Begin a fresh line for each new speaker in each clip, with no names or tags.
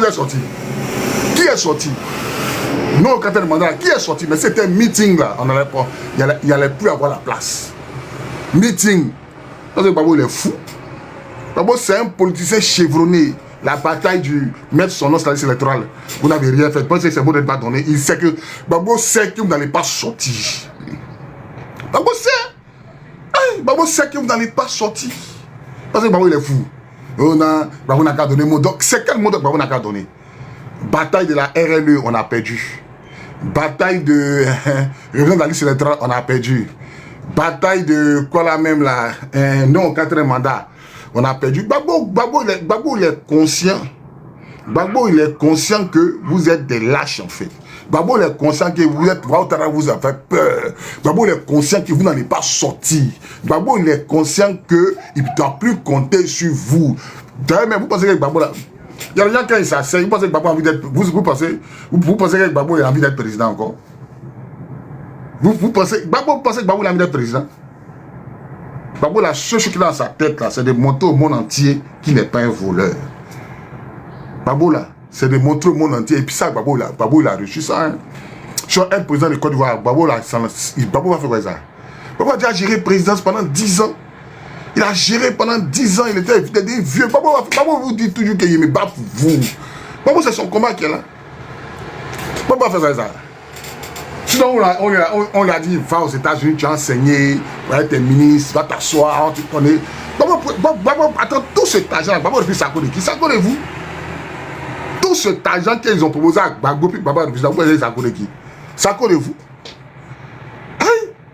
est sorti? Qui est sorti? Non, au quatrième mandat, qui est sorti? Mais c'était un meeting là. On n'allait pas. Il n'y allait plus avoir la place. Meeting. Parce que Gbagbo, il est fou. Gbagbo, c'est un politicien chevronné. La bataille du mettre son nom sur la liste électorale. Vous n'avez rien fait. Pensez que c'est bon d'être pas donné. Il sait que Gbagbo sait que vous n'allez pas sortir. Gbagbo sait. Gbagbo sait que vous n'allez pas sortir. Parce que Gbagbo, il est fou. Gbagbo n'a qu'à donner mot. Donc, c'est quel mot que Gbagbo n'a qu'à donner? Bataille de la RLE, on a perdu. Bataille de révision de la liste électorale, on a perdu. Bataille de quoi là même là, non au quatrième mandat, on a perdu. Gbagbo, il est conscient. Gbagbo, il est conscient que vous êtes des lâches en fait. Gbagbo, il est conscient que vous êtes, vous avez fait peur. Gbagbo, il est conscient que vous n'allez pas sortir. Gbagbo, il est conscient qu'il ne doit plus compter sur vous. D'ailleurs, même vous pensez que Gbagbo là, il y a des gens qui s'asseyent, vous pensez que Gbagbo a envie d'être, vous pensez que Gbagbo a envie d'être président encore? Vous pensez que Gbagbo a envie d'être président? Gbagbo, la seule chose qu'il a dans sa tête là, c'est de montrer au monde entier qu'il n'est pas un voleur. Gbagbo là, c'est de montrer au monde entier. Et puis ça, Gbagbo il a reçu ça. Hein. Sur un président de Côte d'Ivoire, Gbagbo va faire quoi ça? Gbagbo a déjà géré la présidence pendant 10 ans. Il a géré pendant 10 ans, il était des vieux. Gbagbo vous dit toujours qu'il me bat pour vous. Gbagbo, c'est son combat qui est là. Gbagbo va faire ça. Sinon, on lui a dit, va aux États-Unis, tu as enseigné, va être ministre, va t'asseoir, tu connais. Gbagbo, attends, tout cet argent, Gbagbo depuis Sarko de qui? Sarko de vous? Tout cet argent qu'ils ont proposé à Gbagbo, puis Gbagbo depuis Sarko de qui? Sarko de vous?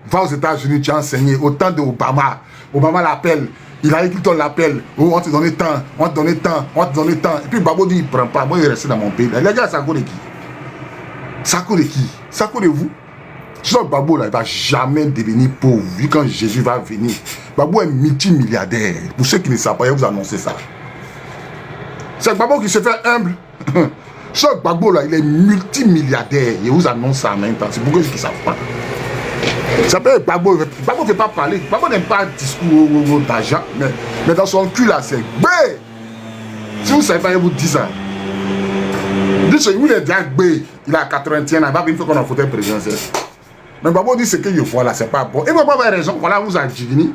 Va aux États-Unis, tu as enseigné, au temps de Obama. Obama l'appelle, il a écrit l'appel, oh, on te donne temps, on te donne temps, on te donne temps. Et puis Gbagbo dit, il ne prend pas, moi il est resté dans mon pays. Les gars, Sarko de qui? Sarko de qui? Sarko de vous? Sinon Gbagbo là, il ne va jamais devenir pauvre, vu quand Jésus va venir. Gbagbo est multimilliardaire. Pour ceux qui ne savent pas, je vais vous annoncer ça. C'est Gbagbo qui se fait humble. Sinon Gbagbo là, il est multimilliardaire. Je vous annonce ça en même temps. C'est pour ceux qui ne savent pas. Ça peut être Gbagbo. Gbagbo ne fait pas parler. Gbagbo n'aime pas le discours d'argent. Mais dans son cul là, c'est B. Si vous ne savez pas, je vous dis ça. Il est déjà B. Il a 81 ans. Il va venir faire qu'on a fauteuil présidentiel. Mais Gbagbo dit ce que je vois là, c'est pas bon. Et Gbagbo a raison. Voilà, vous avez dit.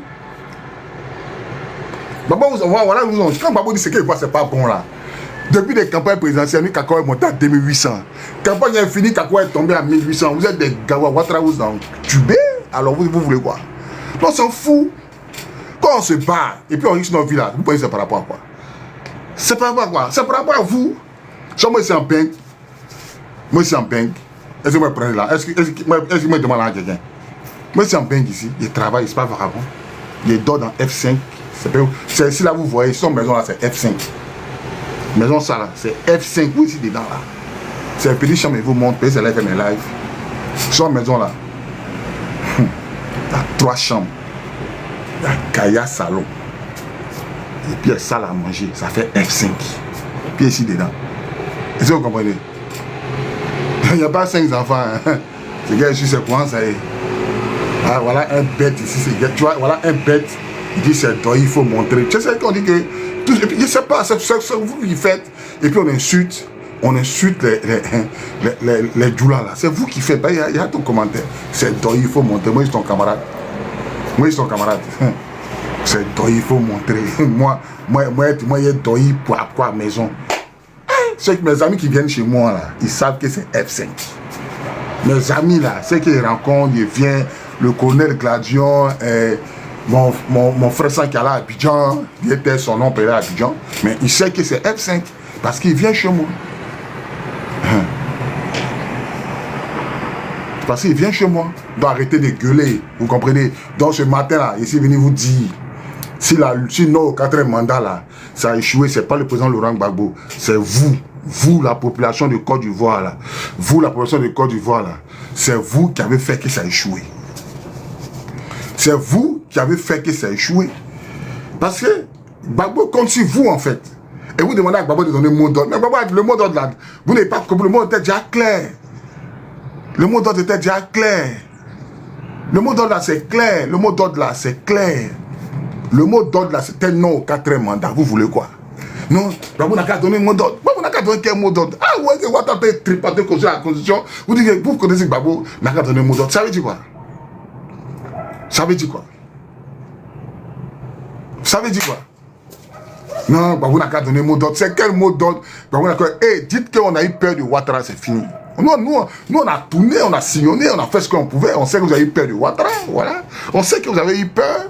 Gbagbo, voilà, quand Gbagbo dit ce que je vois, c'est pas bon là. Depuis les campagnes présidentielles, Kako est monté à 2800. Campagne est finie, Kako est tombé à 1800. Vous êtes des Gawa, Ouattara, vous en tubé. Alors vous voulez quoi? On s'en fout. Quand on se bat, et puis on risque nos vies là, vous pensez c'est par rapport à quoi? C'est par rapport à quoi? C'est par rapport à vous. Moi, c'est en banque. Moi, c'est en banque. Est-ce que moi, je prends là? Est-ce que moi, je demande à quelqu'un? Moi, c'est en banque ici. Il travaille, c'est pas vagabond. Il dort dans F5. C'est ici là, vous voyez, son maison là, c'est F5. Maison ça là, c'est F5, vous ici dedans là. C'est un petit chambre, il vous montre, c'est là, fait mes lives. Son maison là, il y a 3 chambres. Il y a Kaya salon. Et puis il y a salle à manger, ça fait F5. Puis ici dedans. Est-ce que vous comprenez? Il n'y a pas 5 enfants. Hein. C'est gars ici, c'est quoi ça y est? Ah, voilà un bête ici, tu vois, voilà un bête. Il dit c'est toi, il faut montrer. Tu sais qu'on dit que. Et puis, je ne sais pas, c'est vous qui faites. Et puis on insulte les djoulas là. C'est vous qui faites. Il y a ton commentaire. C'est toi, il faut montrer. Moi, je suis ton camarade. C'est toi, il faut montrer. Moi, il y a toi, pour quoi maison. C'est que mes amis qui viennent chez moi là, ils savent que c'est F5. Mes amis là, c'est qu'ils rencontrent, ils viennent, le colonel Gladion, mon frère Sankala à Abidjan, il était son nom payé à Abidjan, mais il sait que c'est F5 parce qu'il vient chez moi. Parce qu'il vient chez moi. Il doit arrêter de gueuler, vous comprenez? Donc ce matin là, il est venu vous dire, si nos 4e mandat là, ça a échoué, c'est pas le président Laurent Gbagbo, c'est vous la population de Côte d'Ivoire là, vous la population de Côte d'Ivoire là, c'est vous qui avez fait que ça a échoué. C'est vous qui avez fait que ça a échoué. Parce que Gbagbo compte sur vous en fait. Et vous demandez à Gbagbo de donner le mot d'ordre. Mais Gbagbo, le mot d'ordre là, vous n'avez pas compris, le mot était déjà clair. Le mot d'ordre était déjà clair. Le mot d'ordre là c'est clair. Le mot d'ordre là c'est clair. Le mot d'ordre là c'était non au 4e mandat. Vous voulez quoi? Non, Gbagbo n'a qu'à donner un mot d'ordre. Gbagbo n'a qu'à donner quel mot d'ordre? Ah ouais, c'est Ouattara peut tripoter la constitution. Vous dites que vous connaissez Gbagbo n'a qu'à donner un mot d'ordre. Ça veut dire quoi? Ça veut dire quoi? Ça veut dire quoi? Non, Gbagbo n'a qu'à donner un mot d'ordre. C'est quel mot d'ordre? Gbagbo n'a qu'à... Eh, dites qu'on a eu peur de Ouattara, c'est fini. Nous, on a tourné, on a sillonné, on a fait ce qu'on pouvait. On sait que vous avez eu peur de Ouattara, voilà. On sait que vous avez eu peur.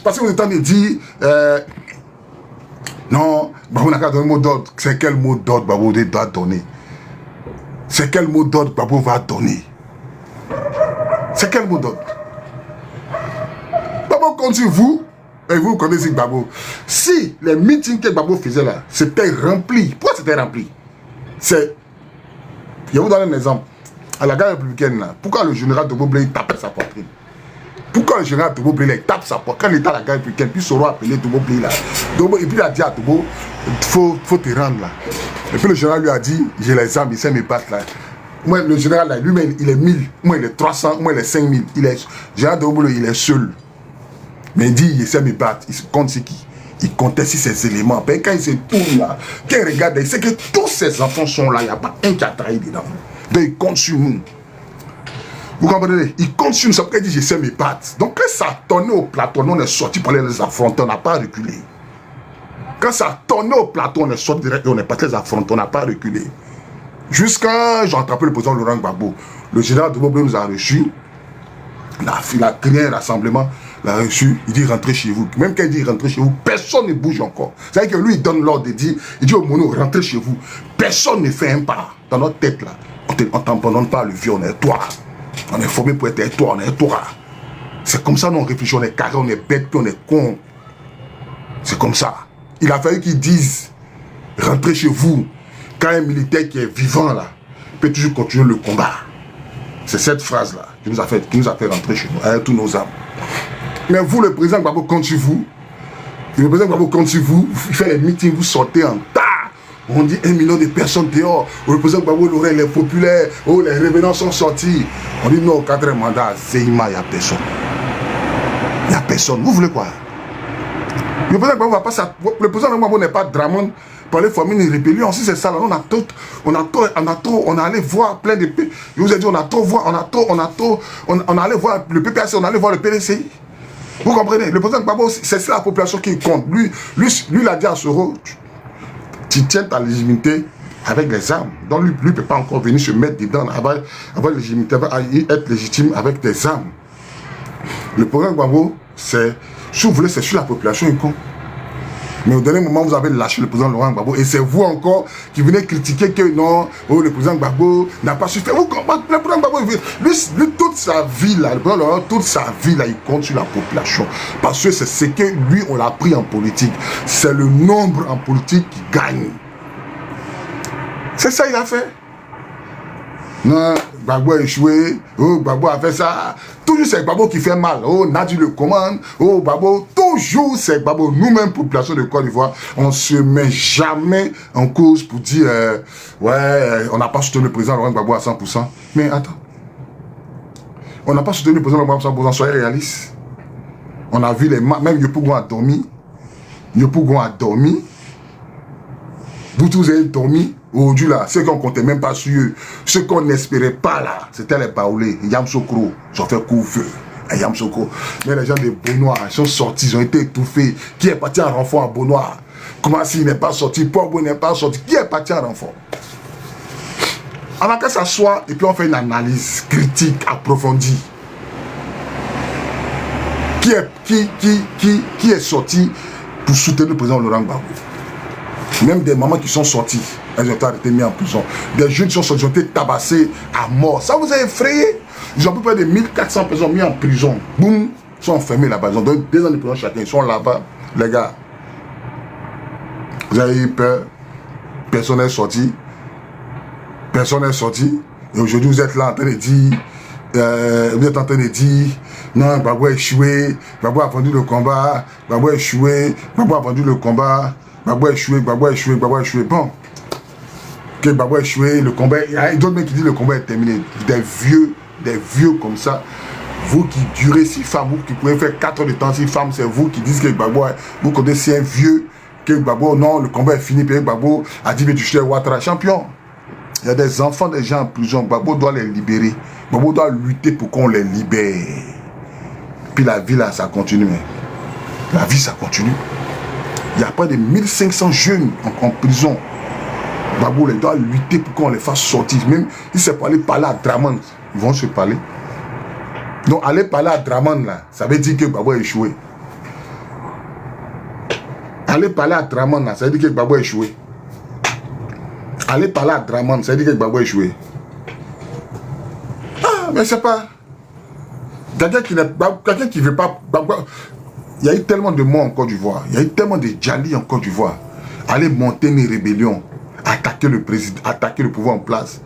Parce que vous êtes en train de dire... non, Gbagbo n'a qu'à donner un mot d'ordre. C'est quel mot d'ordre Gbagbo doit donner? C'est quel mot d'ordre Gbagbo va donner? C'est quel mot d'ordre? Gbagbo compte sur vous. Et vous connaissez Gbagbo. Si les meetings que Gbagbo faisait là, c'était rempli. Pourquoi c'était rempli? C'est... Je vais vous donner un exemple. À la gare républicaine, là, pourquoi le général Tobo Blé tapait sa poitrine? Pourquoi le général Tobo Blé tape sa poitrine? Quand il était à la gare républicaine, puis Soro a appelé Tobo Blé là. Et puis il a dit à Tobo, faut te rendre là. Et puis le général lui a dit, j'ai les armes, il sait mes pattes là. Moi, le général là, lui-même, il est 1000. Moi, il est 300. Moi, il est 5000. Le général Tobo Blé, il est seul. Mais il dit, il sait mes pattes. Il compte c'est qui? Il comptait sur ces éléments. Puis quand il se tourne là, quand il regarde, il sait que tous ses enfants sont là. Il n'y a pas un qui a trahi dedans. Donc il compte sur nous. Vous comprenez? Il compte sur nous. Ça peut dire, je sais mes pattes. Donc quand ça tournait au plateau, on est sorti pour aller les affronter. On n'a pas reculé. Quand ça tournait au plateau, on est sorti direct et on n'est pas les affronter. On n'a pas reculé. Jusqu'à, j'ai attrapé le président Laurent Gbagbo. Le général de Bobo nous a reçus. Il a créé un rassemblement. L'a reçu, il dit rentrez chez vous. Même quand il dit rentrez chez vous, personne ne bouge encore. C'est-à-dire que lui, il donne l'ordre de dire, il dit au mono, rentrez chez vous. Personne ne fait un pas. Dans notre tête là, on ne t'abandonne pas le vieux, on est toi. On est formé pour être toi, on est toi. C'est comme ça, nous on réfléchit, on est carré, on est bête, puis on est con. C'est comme ça. Il a fallu qu'ils disent, rentrez chez vous. Quand un militaire qui est vivant là, peut toujours continuer le combat. C'est cette phrase là qui nous a fait rentrer chez nous, avec tous nos âmes. Mais vous, le président Gbagbo compte sur vous. Le président Gbagbo compte sur vous. Il fait les meetings, vous sortez en tas. On dit 1 million de personnes dehors. Le président Gbagbo, il est populaire. Oh, les revenants sont sortis. On dit non, au 4e mandat, Zéima, il n'y a personne. Il n'y a personne. Vous voulez quoi? Le président Gbagbo va pas ça. Le président Gbagbo n'est pas Dramon pour aller former une rébellion. Si c'est ça, là, on a allé voir plein de pays. Je vous ai dit, on allait voir le PPAC, on allait voir le PDCI. Vous comprenez? Le président Gbagbo, c'est la population qui compte. Lui, il a dit à Soro, tu tiens ta légitimité avec les armes. Donc lui ne peut pas encore venir se mettre dedans, avoir légitimité, être légitime avec des armes. Le président Gbagbo, si vous voulez, c'est sur la population qui compte. Mais au dernier moment, vous avez lâché le président Laurent Gbagbo. Et c'est vous encore qui venez critiquer que non, oh, le président Gbagbo n'a pas su faire. Le président Gbagbo, lui, toute sa vie, là, le président Laurent, toute sa vie, là, il compte sur la population. Parce que c'est ce que lui, on l'a pris en politique. C'est le nombre en politique qui gagne. C'est ça qu'il a fait. Non, Gbagbo a échoué. Oh, Gbagbo a fait ça. Toujours c'est Gbagbo qui fait mal. Oh, Nadi le commande. Oh, Gbagbo. Toujours c'est Gbagbo. Nous-mêmes, population de Côte d'Ivoire, on ne se met jamais en cause pour dire ouais, on n'a pas soutenu le président Laurent Gbagbo à 100%. Mais attends. On n'a pas soutenu le président Laurent Gbagbo à 100%. Soyez réalistes. On a vu les même Yopougon a dormi. Yopougon a dormi. Vous tous avez dormi. Aujourd'hui là, ceux qu'on comptait même pas sur eux, ceux qu'on n'espérait pas là, c'était les Baoulés, Yamsokro, ils ont fait couvre-feu à Yamsokro. Mais les gens de Beaunoir, ils sont sortis, ils ont été étouffés. Qui est parti en renfort à Beaunoir? Comment s'il n'est pas sorti? Pogbo n'est pas sorti. Qui est parti en renfort? On a qu'à s'asseoir et puis on fait une analyse critique, approfondie. Qui est sorti pour soutenir le président Laurent Gbagbo? Même des mamans qui sont sorties, elles ont été mises en prison. Des jeunes qui sont sortis, ont été tabassés à mort. Ça vous a effrayé? Ils ont à peu près de 1400 personnes mises en prison. Boum, ils sont enfermés là-bas. Ils ont donné 2 ans de prison chacun. Ils sont là-bas. Les gars, vous avez eu peur. Personne n'est sorti. Personne n'est sorti. Et aujourd'hui, vous êtes là en train de dire, non, Gbagbo a échoué. Gbagbo a vendu le combat. Gbagbo a échoué. Gbagbo a vendu le combat. Gbagbo a échoué, Gbagbo a échoué, Gbagbo a échoué. Bon, que Gbagbo a échoué, le combat, il y a d'autres mecs qui disent que le combat est terminé. Des vieux comme ça. Vous qui durez 6 femmes, vous qui pouvez faire 4 heures de temps 6 femmes, c'est vous qui dites que Gbagbo, vous connaissez un vieux que Gbagbo, non, le combat est fini, puis Gbagbo a dit, mais tu es Ouattara champion. Il y a des enfants, des gens en prison, Gbagbo doit les libérer. Gbagbo doit lutter pour qu'on les libère. Puis la vie là, ça continue. Mais la vie, ça continue. Il y a pas de 1500 jeunes en prison. Gbagbo doit lutter pour qu'on les fasse sortir. Même si c'est pour aller parler à Draman, ils vont se parler. Donc aller parler à Draman là, ça veut dire que Gbagbo a échoué. Aller parler à Draman là, ça veut dire que Gbagbo a échoué. Aller parler à Draman, ça veut dire que Gbagbo a échoué. Ah, mais c'est pas... Quelqu'un qui ne veut pas... Il y a eu tellement de morts en Côte d'Ivoire. Il y a eu tellement de djali en Côte d'Ivoire. Aller monter une rébellion, attaquer le président, attaquer le pouvoir en place,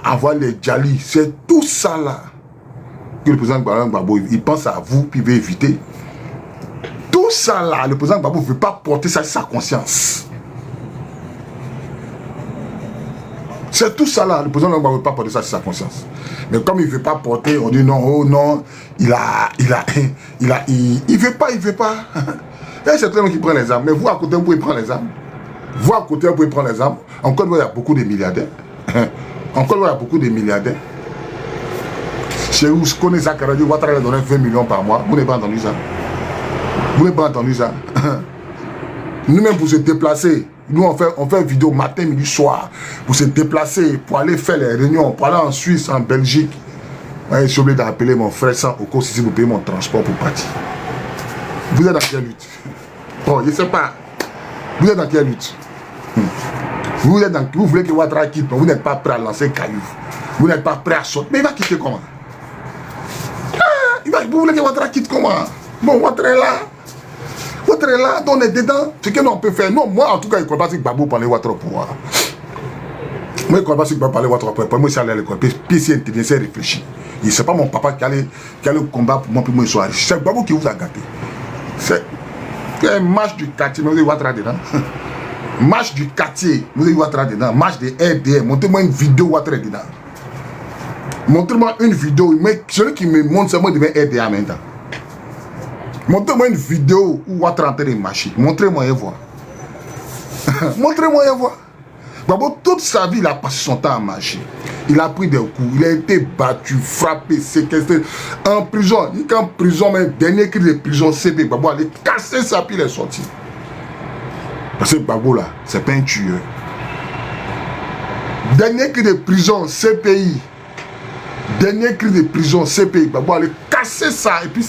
avoir les djali, c'est tout ça là que le président Gbagbo, il pense à vous, puis il veut éviter. Tout ça là, le président Gbagbo ne veut pas porter ça sur sa conscience. C'est tout ça là, le président ne veut pas porter ça sur sa conscience. Mais comme il ne veut pas porter, on dit non, oh non, il veut pas. Et c'est très bien qui prend les armes. Mais vous à côté, vous pouvez prendre les armes. Vous à côté, vous pouvez prendre les armes. Encore une fois, il y a beaucoup de milliardaires. Encore une fois, il y a beaucoup de milliardaires. Chez vous, je connais ça, Ouattara lui donne 20 millions par mois. Vous n'avez pas entendu ça? Vous n'avez pas entendu ça? Nous-mêmes, pour se déplacer, nous, on fait une vidéo matin, midi, soir, pour se déplacer, pour aller faire les réunions, pour aller en Suisse, en Belgique. Je suis obligé d'appeler mon frère sans au cas si vous payez mon transport pour partir. Vous êtes dans quelle lutte? Bon, je ne sais pas. Vous êtes dans quelle lutte? Vous voulez que Ouattara quitte, mais vous n'êtes pas prêt à lancer un caillou. Vous n'êtes pas prêt à sortir. Mais il va quitter comment? Vous voulez que Ouattara quitte comment? Bon, Ouattara est là. Ouattara est là, donc on est dedans. Ce que nous on peut faire. Non, moi en tout cas, je ne crois pas que Gbagbo parle Ouattara pour moi. Moi, je ne crois pas que Gbagbo parle Ouattara pour moi. Moi, c'est à l'école. Puis c'est intelligent, c'est réfléchi. Ce n'est pas mon papa qui allait combattre pour moi, puis moi, je sois riche. C'est Gbagbo qui vous a gâté. C'est un match du quartier, mais vous avez Ouattara dedans. Match du quartier, vous avez Ouattara dedans. Match de RDR, montrez-moi une vidéo Ouattara dedans. Montrez-moi une vidéo, mais celui qui me montre, c'est moi qui devient RDA maintenant. Montrez-moi une vidéo où Ouattara est en train de marcher. Montrez-moi et voir. Montrez-moi et voir. Gbagbo, toute sa vie, il a passé son temps à marcher. Il a pris des coups, il a été battu, frappé, séquestré, en prison. Il est en prison, mais dernier cri de prison, CP. Gbagbo allait casser sa pile et sortir. Parce que Gbagbo là, c'est pas un tueur. Dernier cri de prison, CPI. Dernier cri de prison, CPI. Gbagbo allait casser ça. Et puis,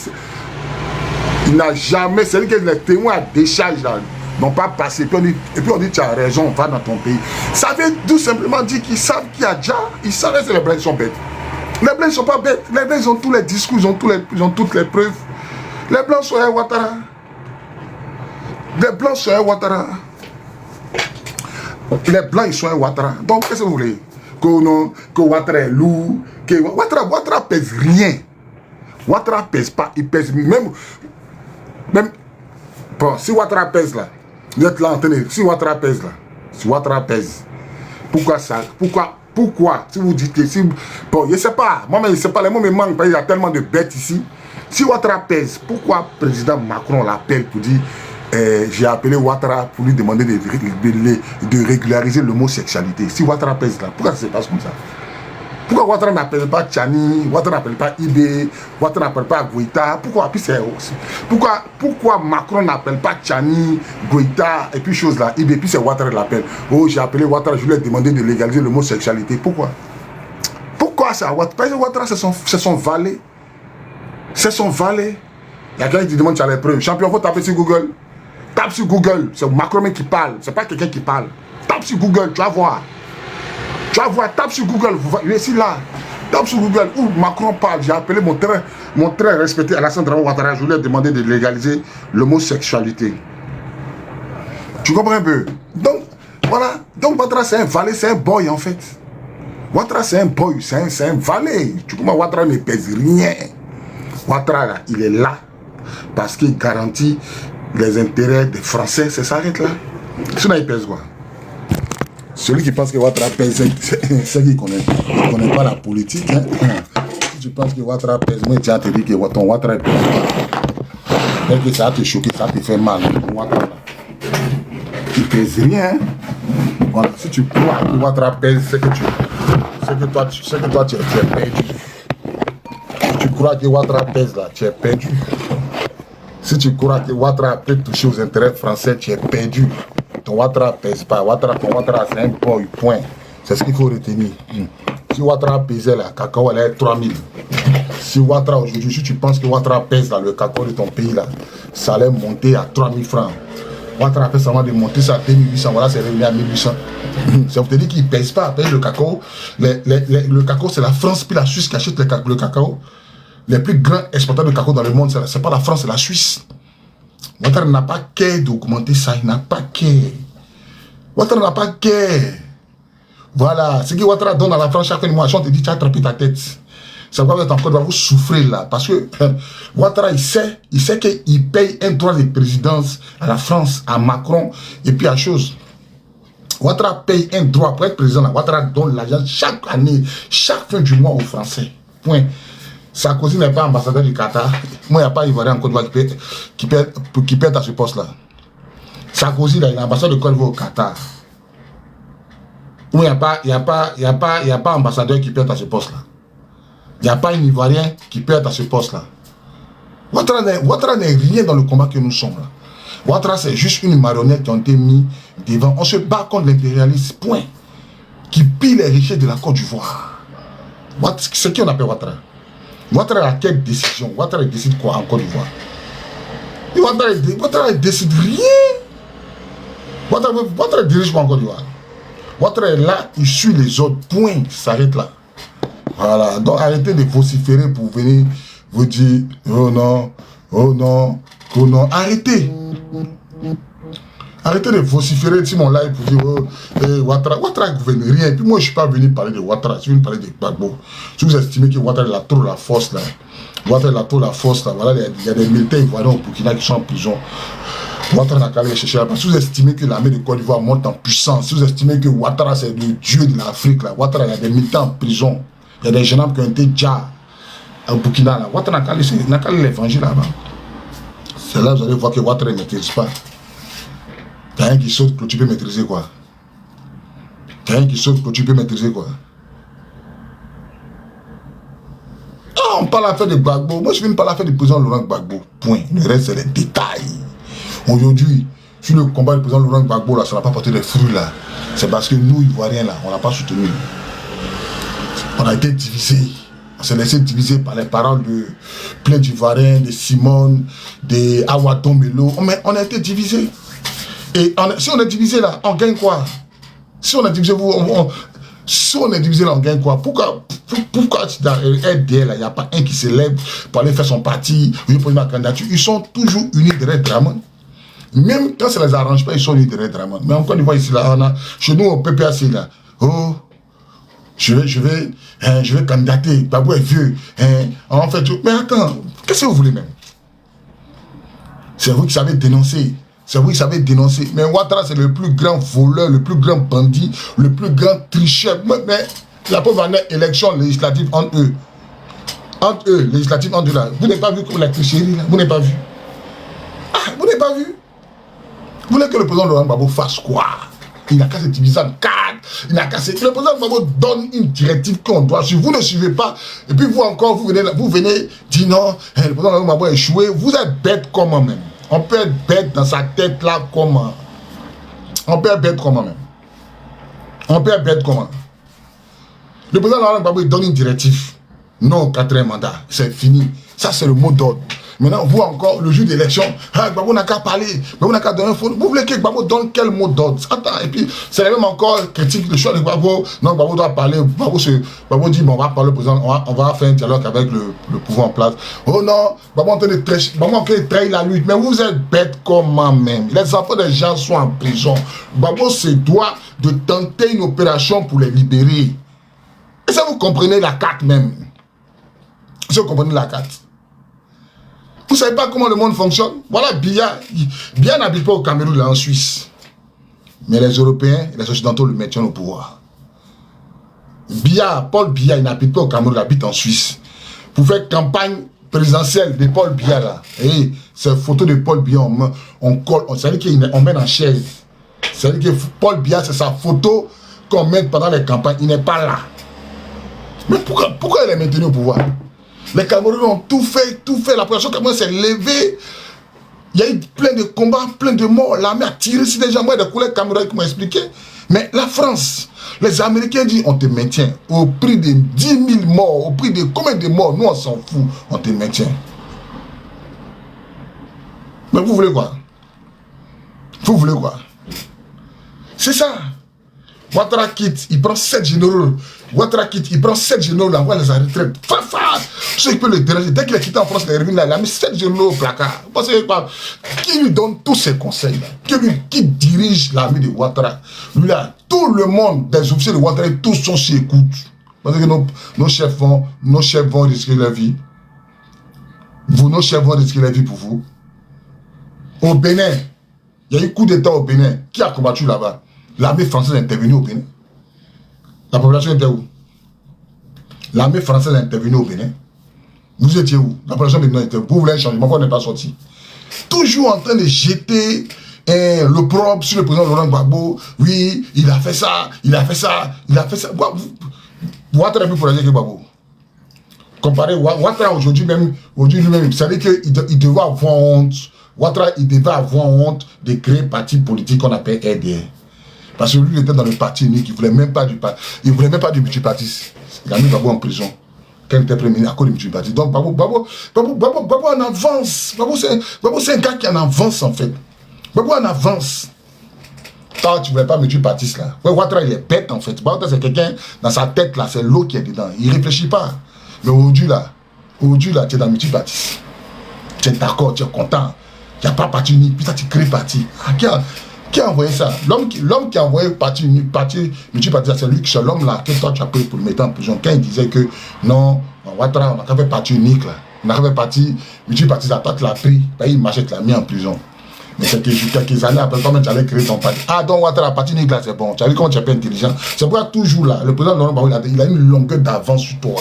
il n'a jamais, c'est-à-dire que les témoins à décharge là n'ont pas passé. Et puis on dit, tu as raison, va dans ton pays. Ça veut tout simplement dire qu'ils savent qu'il y a déjà, ils savent que les Blancs sont bêtes. Les Blancs ne sont pas bêtes. Les Blancs, ils ont tous les discours, ils ont toutes les preuves. Les Blancs sont un Ouattara. Les Blancs sont un Ouattara. Les Blancs, ils sont un Ouattara. Donc, qu'est-ce que vous voulez? Que Ouattara est lourd. Ouattara pèse rien. Ouattara pèse pas. Il pèse même bon, si Ouattara pèse là, vous êtes là en train de... Si Ouattara pèse là, si Ouattara pèse, pourquoi ça? Pourquoi? Si vous dites que... Si, bon, je ne sais pas. Moi, je ne sais pas. Les mots me manquent parce qu'il y a tellement de bêtes ici. Si Ouattara pèse, pourquoi le président Macron l'appelle pour dire... j'ai appelé Ouattara pour lui demander de régulariser l'homosexualité. Si Ouattara pèse là, pourquoi ça se passe comme ça? Pourquoi Ouattara n'appelle pas Tchani, Ouattara n'appelle pas Ibé, Ouattara n'appelle pas Goïta? Pourquoi? Puis c'est aussi. Pourquoi Macron n'appelle pas Tchani, Goïta et puis chose là, Ibé, puis c'est Ouattara qui l'appelle. Oh, j'ai appelé Ouattara, je lui ai demandé de légaliser l'homosexualité. Pourquoi? Pourquoi ça? Parce que Ouattara, c'est son valet. C'est son valet. Il y a quelqu'un qui demande, tu as les preuves. Champion, il faut taper sur Google. Tape sur Google. C'est Macron qui parle. C'est pas quelqu'un qui parle. Tape sur Google, tu vas voir. Tu vas voir, tape sur Google, il est ici là. Tape sur Google où Macron parle. J'ai appelé mon très respecté Alassane Dramane Ouattara. Je lui ai demandé de légaliser l'homosexualité. Tu comprends un peu? Donc, voilà. Donc, Ouattara, c'est un valet, c'est un boy en fait. Ouattara, c'est un boy, c'est un valet. Tu comprends? Ouattara ne pèse rien. Ouattara, là, il est là parce qu'il garantit les intérêts des Français. C'est ça, arrête là. Sinon, il pèse quoi? Celui qui pense que Ouattara pèse, c'est qu'il ne connaît pas la politique. Hein. Si tu penses que Ouattara pèse, moi, tu as te dit que ton Ouattara pèse. Peut-être que ça va te choquer, ça te fait mal. Ouattara. Il pèse rien. Voilà, si tu crois que Ouattara pèse, c'est que toi tu es perdu. Si tu crois que Ouattara pèse là, tu es perdu. Si tu crois que Ouattara peut toucher aux intérêts français, tu es perdu. Ton Ouattara pèse pas. Ton Ouattara c'est un boy, point. C'est ce qu'il faut retenir. Si Ouattara pesait là, cacao elle est 3000. Si Ouattara aujourd'hui, si tu penses que Ouattara pèse là, le cacao de ton pays là, ça allait monter à 3000 francs. Ouattara fait seulement de monter ça à 2800, voilà, c'est revenu à 1800. Ça veut dire qu'il ne pèse pas à payer le cacao. Le cacao, c'est la France puis la Suisse qui achètent le cacao. Les plus grands exportateurs de cacao dans le monde, c'est pas la France, c'est la Suisse. Ouattara n'a pas qu'à d'augmenter ça, il n'a pas qu'à. Ouattara n'a pas qu'à. Voilà, ce que Ouattara donne à la France chaque mois, on te dit, tu as attrapé ta tête. Ça va être encore, vous souffrir là. Parce que Ouattara, il sait qu'il paye un droit de présidence à la France, à Macron, et puis à chose. Ouattara paye un droit pour être président. Ouattara donne l'argent chaque année, chaque fin du mois aux Français. Point. Sarkozy n'est pas ambassadeur du Qatar. Moi, il n'y a pas Ivoirien en Côte d'Ivoire qui perd à ce poste-là. Sarkozy, là, il est ambassadeur de Côte d'Ivoire au Qatar. Moi, il n'y a pas ambassadeur qui perd à ce poste-là. Il n'y a pas un Ivoirien qui perd à ce poste-là. Ouattara n'est rien dans le combat que nous sommes là. Ouattara, c'est juste une marionnette qui a été mise devant. On se bat contre l'impérialisme, point. Qui pille les richesses de la Côte d'Ivoire. C'est qui on appelle Ouattara? Ouattara a quelle décision? Ouattara décide quoi en Côte d'Ivoire? Ouattara décide rien. Ouattara dirige quoi en Côte d'Ivoire? Ouattara est là, il suit les autres, point, ça s'arrête là. Voilà, donc arrêtez de vociférer pour venir vous dire oh non, oh non, oh non. Arrêtez. Arrêtez de vociférer sur mon live pour dire oh, Ouattara ne gouverne rien. Et puis moi je ne suis pas venu parler de Ouattara, je suis venu parler de Gbagbo. Si vous estimez que Ouattara a trop la force là, Ouattara a trop la force là, voilà, il y a des militaires ivoiriens au Burkina qui sont en prison. Ouattara n'a qu'à aller chercher là. Si vous estimez que l'armée de Côte d'Ivoire monte en puissance, si vous estimez que Ouattara c'est le dieu de l'Afrique là, Ouattara il y a des militaires en prison. Il y a des jeunes hommes qui ont été déjà au Burkina là. Ouattara n'a qu'à aller l'évangile là-bas. C'est là que vous allez voir que Ouattara ne maîtrise pas. T'as un qui saute que tu peux maîtriser quoi? T'as un qui saute que tu peux maîtriser quoi? Ah, on parle à faire de Gbagbo. Moi je viens pas à faire du président Laurent Gbagbo. Point. Le reste c'est les détails. Aujourd'hui, sur le combat du président Laurent Gbagbo là, ça n'a pas porté des fruits là. C'est parce que nous, Ivoiriens là, on n'a pas soutenu. On a été divisés. On s'est laissé diviser par les paroles de plein d'Ivoiriens, de Simone, de Awadon Melo. On a été divisés. Et si on est divisé là, on gagne quoi? Si on est divisé, si on est divisé là, on gagne quoi? Pourquoi dans RDL là, il n'y a pas un qui se lève pour aller faire son parti, pour ma candidature? Ils sont toujours unis derrière Draman. Même quand ça ne les arrange pas, ils sont unis derrière Draman. Mais encore une fois ici là, chez nous au PPAC là, oh, je vais candidater, Babou est vieux, en fait, mais attends, qu'est-ce que vous voulez même? C'est vous qui savez dénoncer. C'est vous qui savez dénoncer. Mais Ouattara, c'est le plus grand voleur, le plus grand bandit, le plus grand tricheur. Mais la pauvre année, élection législative entre eux. Entre eux, législative entre eux là. Vous n'avez pas vu la tricherie là? Vous n'avez pas vu? Ah, vous n'avez pas vu? Vous voulez que le président Laurent Gbagbo fasse quoi? Il n'a qu'à se diviser en 4. Il n'a qu'à se... Le président Gbagbo donne une directive qu'on doit suivre. Vous ne suivez pas. Et puis vous encore, vous venez dire non, le président Laurent Gbagbo a échoué. Vous êtes bête comment même? On peut être bête dans sa tête là comment? On peut être bête comment même? On peut être bête comment? Le président Laurent Gbagbo donne une directive. Non au 4e mandat. C'est fini. Ça c'est le mot d'ordre. Maintenant, vous encore, le jour d'élection, Gbagbo n'a qu'à parler, Gbagbo n'a qu'à donner un faux. Vous voulez que Gbagbo donne quel mot d'ordre? Attends, et puis, c'est même encore critique le choix de Gbagbo. Non, Gbagbo doit parler. Gbagbo dit, bon, on va parler au président, on va faire un dialogue avec le pouvoir en place. Oh non, Gbagbo en train de trahir la lutte. Mais vous êtes bêtes comment même? Les enfants des gens sont en prison. Gbagbo se doit de tenter une opération pour les libérer. Et ça, vous comprenez la carte même. Vous comprenez la carte. Vous ne savez pas comment le monde fonctionne? Voilà, Biya n'habite pas au Cameroun, là, en Suisse. Mais les Européens et les Occidentaux le maintiennent au pouvoir. Paul Biya, il n'habite pas au Cameroun, il habite en Suisse. Pour faire campagne présidentielle de Paul Biya, là. Et ces photos de Paul Biya, on colle, ça veut dire qu'on met en chaise. C'est-à-dire que Paul Biya, c'est sa photo qu'on met pendant les campagnes. Il n'est pas là. Mais pourquoi il est maintenu au pouvoir? Les Camerounais ont tout fait. La population camerounaise s'est levée. Il y a eu plein de combats, plein de morts. L'armée a tiré sur des gens. Moi, des collègues camerounais qui m'ont expliqué. Mais la France, les Américains disent on te maintient. Au prix de 10 000 morts, au prix de combien de morts? Nous, on s'en fout. On te maintient. Mais vous voulez quoi? Vous voulez quoi? C'est ça. Ouattara quitte, il prend 7 généraux. Ouattara quitte, il prend 7 généraux, il envoie les à retraite. Ceux qui peuvent le déranger. Dès qu'il a quitté en France, il est revenu là, il a mis 7 généraux au placard. Parce que, qui lui donne tous ces conseils là? Qui dirige l'armée de Ouattara? Lui là, tout le monde, des officiers de Ouattara, tous sont sur écoute. Parce que nos chefs vont risquer leur vie. Nos chefs vont risquer leur vie pour vous. Au Bénin, il y a eu coup d'État au Bénin. Qui a combattu là-bas? L'armée française est intervenue au Bénin. La population était où? L'armée française est intervenue au Bénin. Vous étiez où? La population béninoise était où? Vous voulez un changement, vous n'êtes pas sorti. Toujours en train de jeter l'opprobre sur le président Laurent Gbagbo. Oui, il a fait ça, il a fait ça, il a fait ça. Ouattara plus pour la que Gbagbo. Comparé Ouattara aujourd'hui même, lui-même, c'est-à-dire qu'il devait avoir honte. Ouattara, il devait avoir honte de créer un parti politique qu'on appelle RDR. Parce que lui, il était dans le parti unique, il ne voulait même pas du multipartisme. Il a mis Gbagbo en prison. Quand il était premier ministre, à cause du multipartisme. Donc Gbagbo en avance. Gbagbo c'est un gars qui en avance en fait. Gbagbo en avance. Toi, tu ne voulais pas multipartiste là. Ouais, Ouattara, il est bête en fait. Ouattara, c'est quelqu'un, dans sa tête là, c'est l'eau qui est dedans. Il ne réfléchit pas. Mais aujourd'hui là, tu es dans le multipartisme. Tu es d'accord, tu es content. Il n'y a pas parti unique, puis ça tu crées parti. Ah, qui a envoyé ça? L'homme qui a envoyé parti unique, parti multipartite, c'est l'homme là que toi tu as pris pour le mettre en prison. Quand il disait que non, Ouattara, on n'a qu'à faire parti unique là. On n'a qu'à faire parti multipartite, toi tu l'as pris, il marchait, tu l'as mis en prison. Mais c'est que quelques années après, toi-même tu allais créer ton parti. Ah donc Ouattara, parti unique là, c'est bon. Tu as vu comment tu es pas intelligent. C'est pourquoi toujours là, le président Laurent Gbagbo, il a une longueur d'avance sur toi.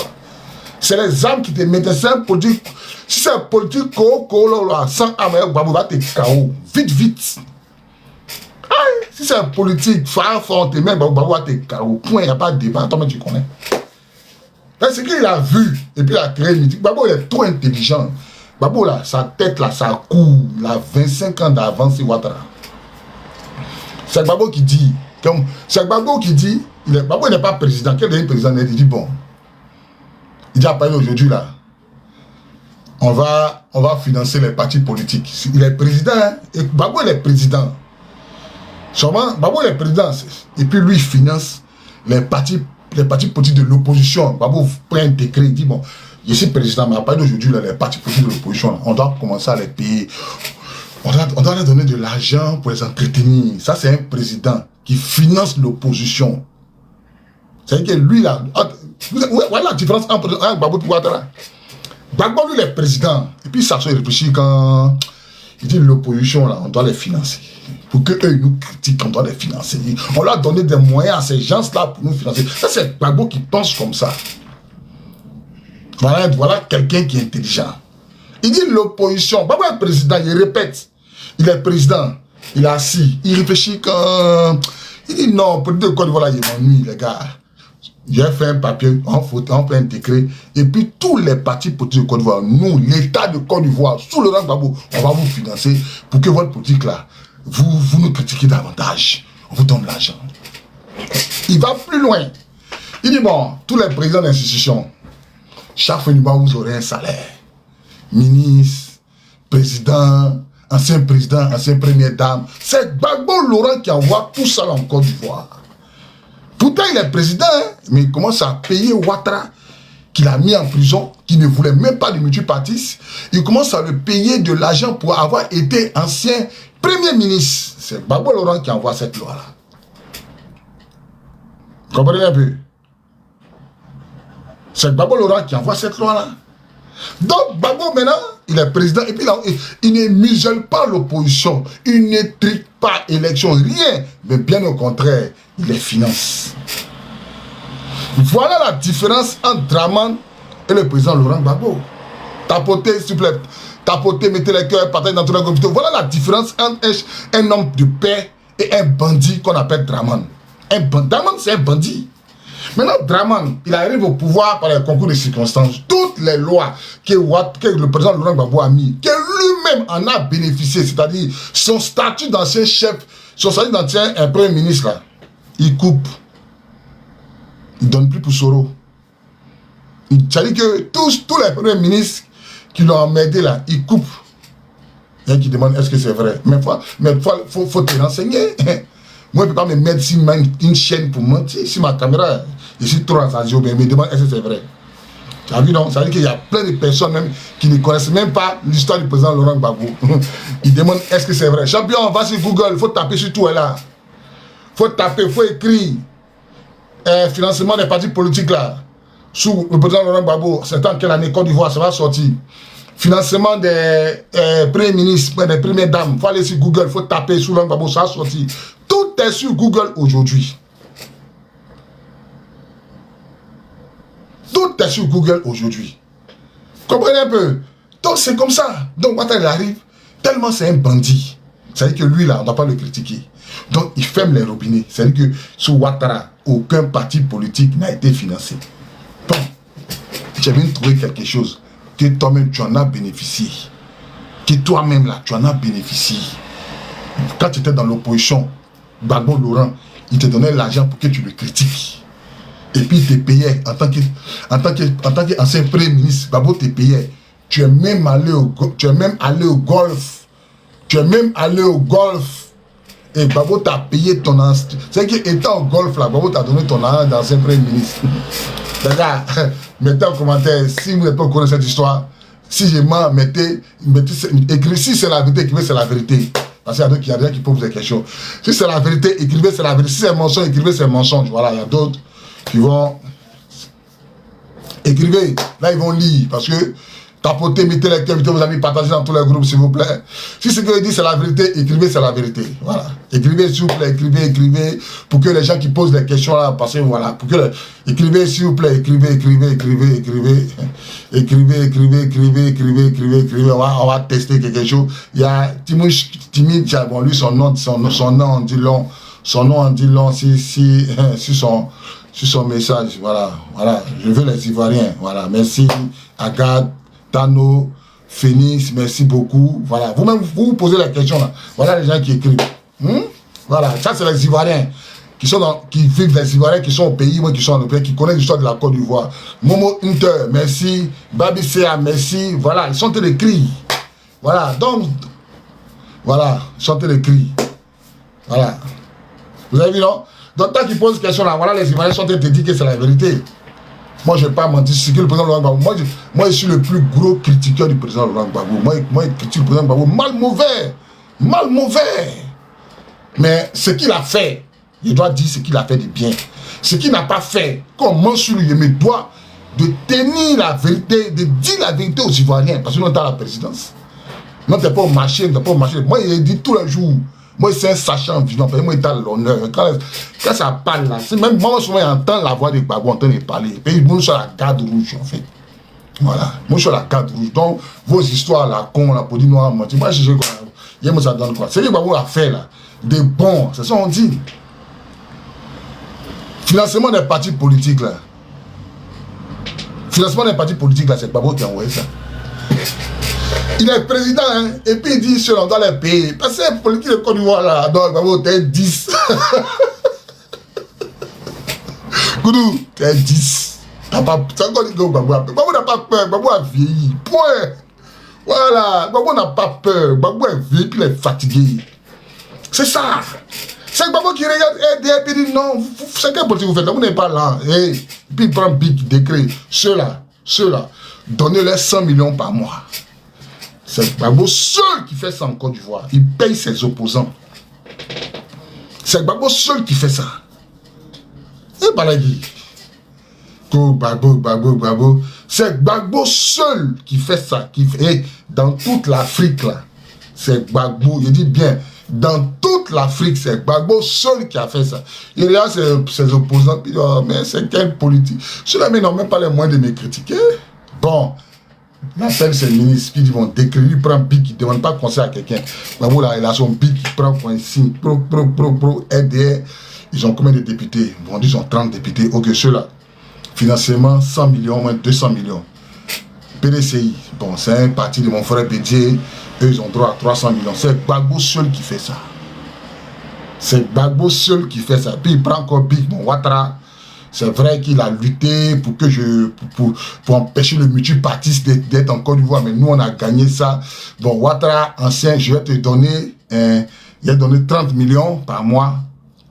C'est les âmes qui te mettent. C'est un politique. Si c'est un politique, sans âme, Gbagbo va te KO. Vite. Si c'est un politique, fort, te met, Gbagbo va te KO. Point, il n'y a pas de débat. Toi, mais tu connais. C'est qu'il a vu, et puis il a créé une mythique. Gbagbo, il est trop intelligent. Gbagbo, là, sa tête, là, ça court. Il a 25 ans d'avance sur Ouattara. C'est Gbagbo qui dit. Gbagbo n'est pas président. Quel est le président? Il dit, bon. Il dit à Paris aujourd'hui là, on va financer les partis politiques. Il est président, hein? Et Gbagbo est président. Sûrement, Gbagbo est président. Et puis lui, il finance les partis politiques de l'opposition. Gbagbo prend un décret, il dit bon, je suis président, mais à Paris d'aujourd'hui, les partis politiques de l'opposition, on doit commencer à les payer. On doit leur donner de l'argent pour les entretenir. Ça, c'est un président qui finance l'opposition. C'est-à-dire que lui là. Voilà la différence entre Gbagbo et Ouattara. Gbagbo, lui, il est président. Et puis, ça se réfléchit quand il dit l'opposition, là, on doit les financer. Pour qu'eux, ils nous critiquent, on doit les financer. On leur a donné des moyens à ces gens-là pour nous financer. Ça, c'est Gbagbo qui pense comme ça. Voilà quelqu'un qui est intelligent. Il dit l'opposition. Gbagbo est président, il répète. Il est président. Il est assis. Il réfléchit quand. Il dit non, pour dire Côte d'Ivoire, il m'ennuie, les gars. J'ai fait un papier, on fait un décret, et puis tous les partis politiques de Côte d'Ivoire, nous, l'État de Côte d'Ivoire, sous le rang Gbagbo, on va vous financer pour que votre politique là, vous nous critiquez davantage. On vous donne l'argent. Il va plus loin. Il dit bon, tous les présidents d'institutions, chaque fois vous aurez un salaire. Ministre, président, ancien première dame. C'est Gbagbo Laurent qui envoie tout ça en Côte d'Ivoire. Pourtant, il est président, hein, mais il commence à payer Ouattara, qu'il a mis en prison, qui ne voulait même pas de multipartisme. Il commence à le payer de l'argent pour avoir été ancien premier ministre. C'est Gbagbo Laurent qui envoie cette loi-là. Vous comprenez un peu? C'est Gbagbo Laurent qui envoie cette loi-là. Donc, Gbagbo, maintenant, il est président, et puis là, il ne muselle pas l'opposition, il ne trique pas élection, rien, mais bien au contraire, il les finance. Voilà la différence entre Draman et le président Laurent Gbagbo. Tapotez, s'il vous plaît, tapotez, mettez les cœurs, partagez dans tous les groupes. Voilà la différence entre un homme de paix et un bandit qu'on appelle Draman. Draman, c'est un bandit. Maintenant, Draman, il arrive au pouvoir par les concours de circonstances. Toutes les lois que le président Laurent Gbagbo a mis, que lui-même en a bénéficié, c'est-à-dire son statut d'ancien chef, son statut d'ancien premier ministre, là, il coupe. Il ne donne plus pour Soro. C'est-à-dire que tous les premiers ministres qui l'ont emmerdé là, ils coupent. Il y en a qui demandent est-ce que c'est vrai. Mais faut te renseigner. Moi, je ne peux pas me mettre sur une chaîne pour mentir. Si ma caméra, je suis trop en radio, mais me demande est-ce que c'est vrai. Tu as vu, non? Ça veut dire qu'il y a plein de personnes même qui ne connaissent même pas l'histoire du président Laurent Gbagbo. Ils demandent est-ce que c'est vrai. Champion, va sur Google, il faut taper sur tout là. Il faut taper, il faut écrire financement des partis politiques là. Sous le président Laurent Gbagbo, c'est en quelle année Côte d'Ivoire, ça va sortir. Financement des premiers ministres, des premières dames. Il faut aller sur Google, il faut taper sous Laurent Gbagbo, ça va sortir. Tout est sur Google aujourd'hui. Tout est sur Google aujourd'hui. Comprenez un peu? Donc c'est comme ça. Donc quand il arrive, tellement c'est un bandit. C'est-à-dire que lui là, on ne doit pas le critiquer. Donc il ferme les robinets. C'est-à-dire que sous Ouattara, aucun parti politique n'a été financé. Bon, j'ai bien trouvé quelque chose que toi-même tu en as bénéficié. Que toi-même là, tu en as bénéficié. Quand tu étais dans l'opposition, Gbagbo Laurent, il te donnait l'argent pour que tu le critiques. Et puis il te payait en tant qu'ancien premier ministre. Gbagbo te payait. Tu es même allé au golf. Tu es même allé au golf. Et Gbagbo t'a payé ton argent. C'est qu'étant au golf là, Gbagbo t'a donné ton argent d'ancien premier ministre. Regarde, mettez en commentaire si vous n'êtes pas au courant de cette histoire. Si je mens, écrivez si c'est la vérité, écrivez c'est la vérité. Parce qu'il y a des gens qui posent des questions. Si c'est la vérité, écrivez c'est la vérité. Si c'est un mensonge, écrivez c'est un mensonge. Voilà, il y a d'autres qui vont écrivez. Là, ils vont lire. Parce que tapotez, mettez les cœurs, mettez vos amis, partagez dans tous les groupes, s'il vous plaît. Si ce que je dis c'est la vérité, écrivez c'est la vérité. Voilà. Écrivez, s'il vous plaît, écrivez. Pour que les gens qui posent des questions là, parce que voilà. Pour que écrivez, s'il vous plaît, écrivez. On va tester quelque chose. Il y a Timide, bon, lui, son nom en dit long. Son nom en dit long sur son message. Voilà. Je veux les Ivoiriens. Voilà. Merci, Agathe, Tano, Phoenix, merci beaucoup. Voilà. Vous-même, vous posez la question là. Voilà les gens qui écrivent. Voilà. Ça, c'est les Ivoiriens qui vivent, les Ivoiriens qui sont au pays, moi qui sont au pays, qui connaissent l'histoire de la Côte d'Ivoire. Momo Hunter, merci. Babi Sea, merci. Voilà. Ils sont en train de crier. Voilà. Donc, voilà. Ils sont en train de crier. Voilà. Vous avez vu, non? Donc, tant qu'ils posent cette question là, voilà, les Ivoiriens sont en train de dire que c'est la vérité. Moi, je ne vais pas mentir. C'est que le président Laurent Gbagbo, moi, je suis le plus gros critiqueur du président Laurent Gbagbo. Moi, je critique le président Gbagbo mal mauvais. Mais ce qu'il a fait, il doit dire ce qu'il a fait de bien. Ce qu'il n'a pas fait, comme sur lui, il me doit de tenir la vérité, de dire la vérité aux Ivoiriens. Parce que nous, on est à la présidence. Nous, on n'est pas au marché, Moi, il dit tous les jours. Moi, c'est un sachant vivant. Moi, il est à l'honneur. Quand ça parle là, même moi, souvent, j'entends la voix de Gbagbo en train de parler. Et moi, je suis à la garde rouge, en fait. Voilà. Moi, je suis à la garde rouge. Donc, vos histoires, la con, la peau noire, moi, je sais quoi. Moi, ça donne quoi. C'est ce que Gbagbo a fait là. Des bons, c'est ça qu'on dit. Financement des partis politiques là. Financement des partis politiques là, c'est Gbagbo qui a envoyé ça. Il est président, hein, et puis il dit on doit les payer. Parce que les politiques de Côte d'Ivoire là, donc Gbagbo, t'es 10. Goudou, t'es 10. T'as pas. C'est encore dit que Gbagbo a peur. Gbagbo n'a pas peur, Gbagbo a vieilli. Point. Voilà, Gbagbo n'a pas peur. Gbagbo est vieilli, puis il est fatigué. C'est ça. C'est Gbagbo qui regarde et puis dit non, c'est quelle politique vous faites là, vous n'êtes pas là. Et puis il prend un big décret. Ceux-là, donnez-leur 100 millions par mois. C'est Gbagbo seul qui fait ça en Côte d'Ivoire. Il paye ses opposants. C'est Gbagbo seul qui fait ça. Et Balagui. Gbagbo. C'est Gbagbo seul qui fait ça. Et dans toute l'Afrique là, c'est Gbagbo. Je dis bien, dans toute l'Afrique, c'est Gbagbo seul qui a fait ça. Il regarde ses opposants, puis oh, mais c'est quelle politique. Ceux-là, mais n'ont même pas les moyens de me critiquer. Bon. Il appelle ses ministres, puis ils vont décrire, il prend BIC, il ne demande pas conseil à quelqu'un. Babou là, il a son BIC, il prend un signe, RDR. Ils ont combien de députés? Bon, ils ont 30 députés. Ok, ceux-là. Financement, 100 millions, au moins 200 millions. PDCI, bon, c'est un parti de mon frère Bédier. Eux, ils ont droit à 300 millions. C'est Gbagbo seul qui fait ça. C'est Gbagbo seul qui fait ça. Puis il prend encore BIC, bon, Ouattara. C'est vrai qu'il a lutté pour que pour empêcher le multipartisme d'être en Côte d'Ivoire, mais nous on a gagné ça. Bon, Ouattara, ancien, je vais te donner, il a donné 30 millions par mois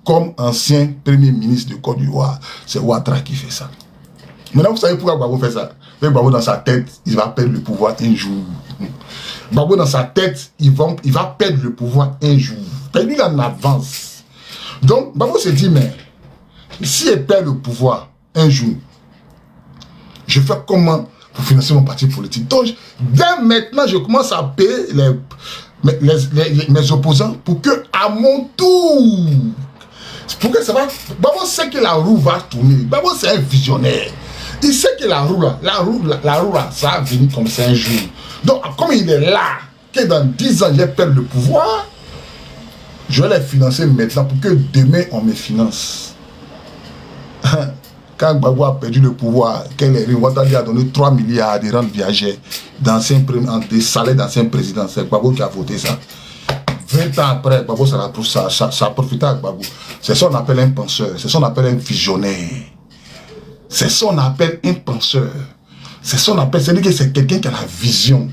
comme ancien premier ministre de Côte d'Ivoire. C'est Ouattara qui fait ça. Maintenant, vous savez pourquoi Gbagbo fait ça? Gbagbo dans sa tête, il va perdre le pouvoir un jour. Gbagbo dans sa tête, il va perdre le pouvoir un jour. Lui, il en avance. Donc, Gbagbo se dit, mais si elle perd le pouvoir un jour, je fais comment pour financer mon parti politique? Donc, dès maintenant, je commence à payer mes opposants pour que, à mon tour, pour que ça va. Gbagbo sait que la roue va tourner. Gbagbo, c'est un visionnaire. Il sait que la roue là, ça va venir comme ça un jour. Donc, comme il est là, que dans 10 ans, j'ai perdu le pouvoir, je vais les financer maintenant pour que demain, on me finance. Quand Gbagbo a perdu le pouvoir, Ouattara lui a donné 3 milliards de rentes viagères des salaires d'anciens présidents. C'est Gbagbo qui a voté ça. 20 ans après, Gbagbo, ça a profité à Gbagbo. C'est ça qu'on appelle un penseur. C'est ça qu'on appelle un visionnaire. C'est ça qu'on appelle un penseur. C'est ça qu'on appelle, c'est-à-dire que c'est quelqu'un qui a la vision.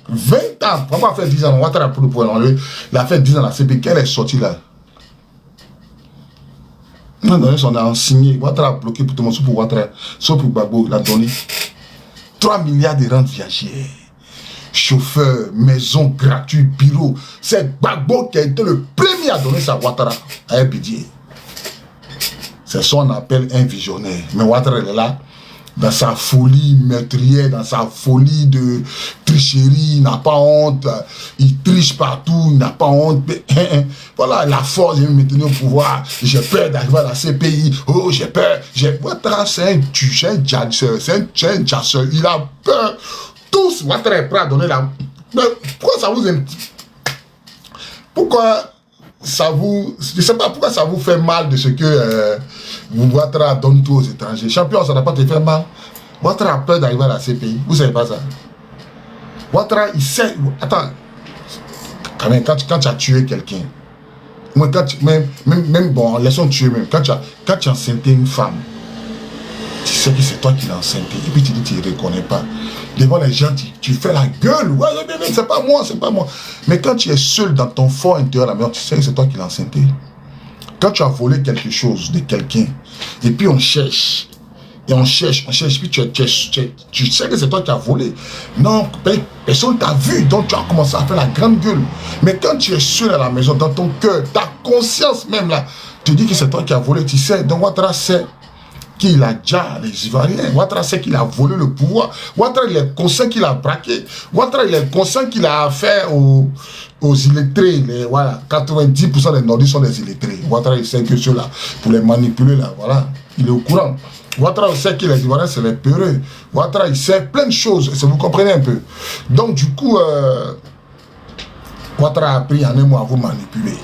20 ans, Gbagbo a fait 10 ans, Ouattara a pris le pouvoir. Il a fait 10 ans à la CPI, qu'elle est sortie là. On a signé, Ouattara a bloqué pour tout le monde, sauf pour Ouattara, sauf pour Gbagbo, il a donné 3 milliards de rentes viagères, chauffeur, maison gratuite, bureau. C'est Gbagbo qui a été le premier à donner sa Ouattara à Bédier. C'est ça qu'on appelle un visionnaire. Mais Ouattara est là, dans sa folie meurtrière, dans sa folie de tricherie, il n'a pas honte, il triche partout, il n'a pas honte. Voilà, la force de me maintenir au pouvoir, j'ai peur d'arriver à la CPI, oh j'ai peur, Ouattara c'est un chasseur, il a peur, tous Ouattara est prêt à donner la... Mais pourquoi ça vous... Pourquoi ça vous... Je ne sais pas pourquoi ça vous fait mal de ce que... Ouattara donne tout aux étrangers. Champion, ça n'a pas te fait mal. Ouattara a peur d'arriver à la CPI. Vous ne savez pas ça. Ouattara, il sait... Attends. Quand même, quand tu as tué quelqu'un, même bon, laissons tuer même. Quand tu as enceinté une femme, tu sais que c'est toi qui l'as enceinté. Et puis tu dis que tu ne reconnais pas. Devant les gens, tu fais la gueule. Ouais, c'est pas moi, c'est pas moi. Mais quand tu es seul dans ton fort intérieur à la maison, tu sais que c'est toi qui l'as enceinté. Quand tu as volé quelque chose de quelqu'un, et puis on cherche, puis tu sais que c'est toi qui as volé. Non, personne t'a vu, donc tu as commencé à faire la grande gueule. Mais quand tu es seul à la maison, dans ton cœur, ta conscience même là, tu dis que c'est toi qui as volé, tu sais. Donc Ouattara sait qu'il a déjà les Ivoiriens. Ouattara sait qu'il a volé le pouvoir. Ouattara, il est conscient qu'il a braqué. Ouattara, il est conscient qu'il a affaire aux illettrés. Voilà, 90% des Nordistes sont des illettrés. Ouattara, il sait que ceux-là, pour les manipuler, là, voilà, il est au courant. Ouattara, il sait que les Ivoiriens, c'est les peureux. Ouattara, il sait plein de choses. Vous comprenez un peu. Donc, du coup, Ouattara a appris en un mois à vous manipuler.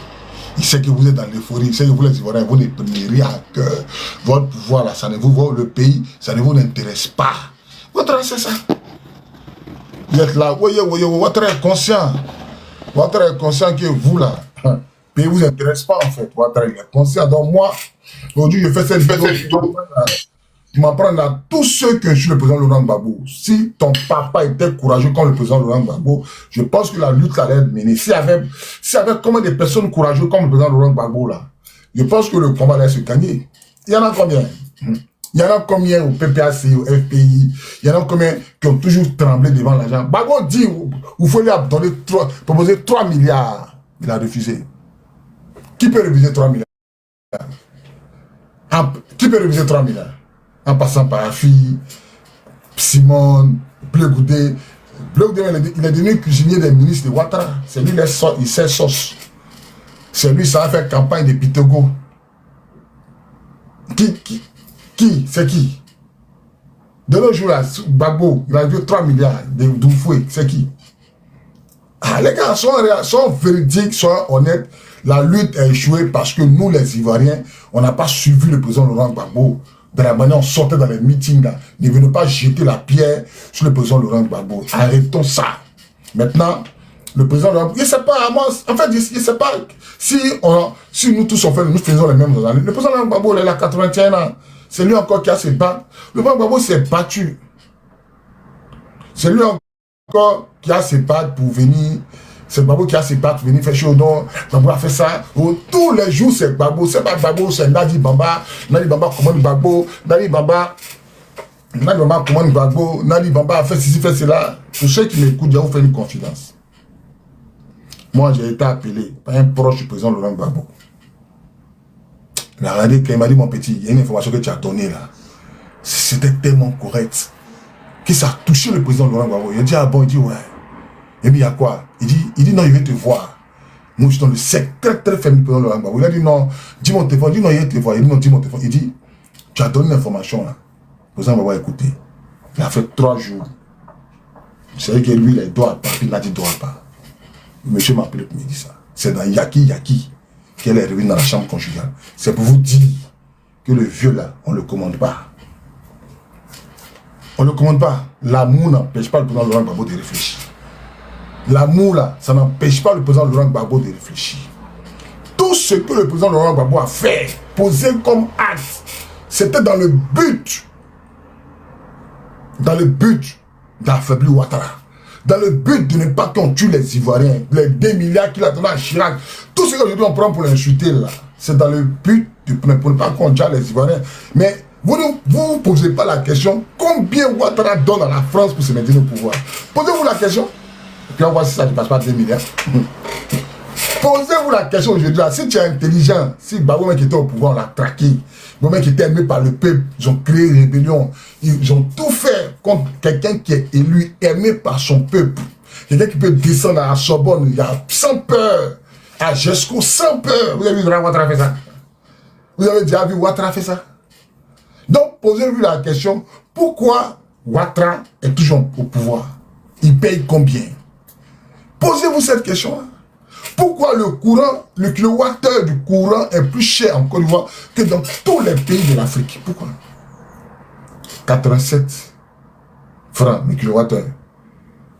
Il sait que vous êtes dans l'euphorie, il sait que vous les Ivoiriens, vous ne prenez rien à cœur. Votre pouvoir là, ça ne vous voit le pays, ça ne vous intéresse pas. Ouattara, c'est ça. Vous êtes là, Ouattara est conscient. Ouattara est conscient que vous là, le pays ne vous intéresse pas en fait. Ouattara est conscient. Donc moi, aujourd'hui, je fais cette vidéo. Je m'apprends à tous ceux que je suis le président Laurent Gbagbo. Si ton papa était courageux comme le président Laurent Gbagbo, je pense que la lutte allait être menée. S'il y avait combien de personnes courageuses comme le président Laurent Gbagbo là, je pense que le combat allait se gagner. Il y en a combien? Il y en a combien au PPAC, au FPI? Il y en a combien qui ont toujours tremblé devant l'argent? Gbagbo dit, il faut lui proposer 3 milliards. Il a refusé. Qui peut refuser 3 milliards? Qui peut refuser 3 milliards? En passant par la fille, Simone, Bleu Goudé. Bleu Goudé, il est devenu cuisinier des ministres de Ouattara. C'est lui, il sait sauce. C'est lui, ça a fait campagne de Pitogo. Qui? C'est qui? De nos jours, là, Gbagbo, il a vu 3 milliards de Doufoué. C'est qui? Ah, les gars sont véridiques, sont honnêtes. La lutte a échoué parce que nous, les Ivoiriens, on n'a pas suivi le président Laurent Gbagbo. De la manière on sortait dans les meetings, là. Ne venons pas jeter la pierre sur le président Laurent Gbagbo. Arrêtons ça. Maintenant, le président Laurent Gbagbo, il ne sait pas, moi, en fait, il ne sait pas si nous tous, nous faisons les mêmes années. Le président Laurent Gbagbo, il a 81 ans. C'est lui encore qui a ses battre. Le président Gbagbo s'est battu. C'est lui encore qui a ses battre pour venir. C'est Gbagbo qui a ses battre pour venir faire chaud. Non, Gbagbo a fait ça. Oh, tous les jours, c'est Gbagbo. C'est pas Gbagbo, c'est Nadi Bamba. Nadi Bamba commande Gbagbo. Nadi Bamba commande Gbagbo. Nadi Bamba a fait ceci, fait cela. Pour ceux qui m'écoutent, je vais vous faire une confidence. Moi, j'ai été appelé par un proche du président Laurent Gbagbo. Il a regardé, quand il m'a dit, mon petit, il y a une information que tu as donnée là. C'était tellement correct. Que ça a touché le président Laurent Gbagbo. Il a dit, ah bon, il dit, ouais. Et puis, il y a quoi? Il dit, non, il veut te voir. Moi, je suis dans le secret très faible du président Laurent Gbagbo. Il a dit, non, dis mon téléphone. Il dit, non, il veut te voir. Il dit, non, dis mon téléphone. Il dit, tu as donné l'information là. Le président Gbagbo a écouté. Il a fait 3 jours. C'est vrai que lui, il doit pas. Il a dit, doit pas. Le monsieur m'a appelé pour me dire ça. C'est dans Yaki qu'elle est revenue dans la chambre conjugale. C'est pour vous dire que le vieux là, on ne le commande pas. On ne le commande pas. L'amour n'empêche pas le président Laurent Gbagbo de réfléchir. L'amour là, ça n'empêche pas le président Laurent Gbagbo de réfléchir. Tout ce que le président Laurent Gbagbo a fait, posé comme acte, c'était dans le but d'affaiblir Ouattara. Dans le but de ne pas qu'on tue les Ivoiriens, les 2 milliards qu'il a donné à Chirac, tout ce qu'aujourd'hui on prend pour l'insulter là, c'est dans le but de ne pas qu'on tue les Ivoiriens. Mais vous ne vous posez pas la question combien Ouattara donne à la France pour se maintenir au pouvoir. Posez-vous la question, et puis on voit si ça ne passe pas 2 milliards. Posez-vous la question aujourd'hui, si tu es intelligent, si Gbagbo qui était au pouvoir, on l'a traqué, Gbagbo qui était aimé par le peuple, ils ont créé une rébellion, ils ont tout fait contre quelqu'un qui est élu, aimé par son peuple, quelqu'un qui peut descendre à la Sorbonne, il y a sans peur, à Jesco, sans peur. Vous avez vu Ouattara faire ça? Vous avez déjà vu Ouattara faire ça? Donc, posez-vous la question, pourquoi Ouattara est toujours au pouvoir? Il paye combien? Posez-vous cette question-là. Pourquoi le kilowattheure du courant est plus cher en Côte d'Ivoire que dans tous les pays de l'Afrique? Pourquoi? 87 francs le kilowattheure.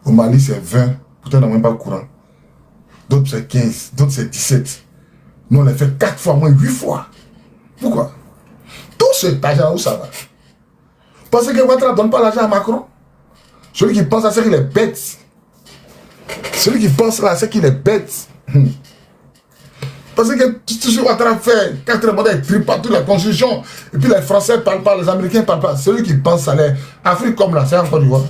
Au Mali, c'est 20. Pourtant, on n'a même pas le courant. D'autres, c'est 15. D'autres, c'est 17. Nous, on l'a fait 4 fois, moins 8 fois. Pourquoi? Tout cet argent, où ça va? Parce que Ouattara ne donne pas l'argent à Macron. Celui qui pense à ça, il est bête. Celui qui pense là, c'est qu'il est bête. Parce que tout ce que Ouattara fait, 4 mois, il tripe partout la constitution, et puis les Français ne parlent pas, les Américains ne parlent pas. Celui qui pense à l'Afrique comme là, c'est en Côte d'Ivoire.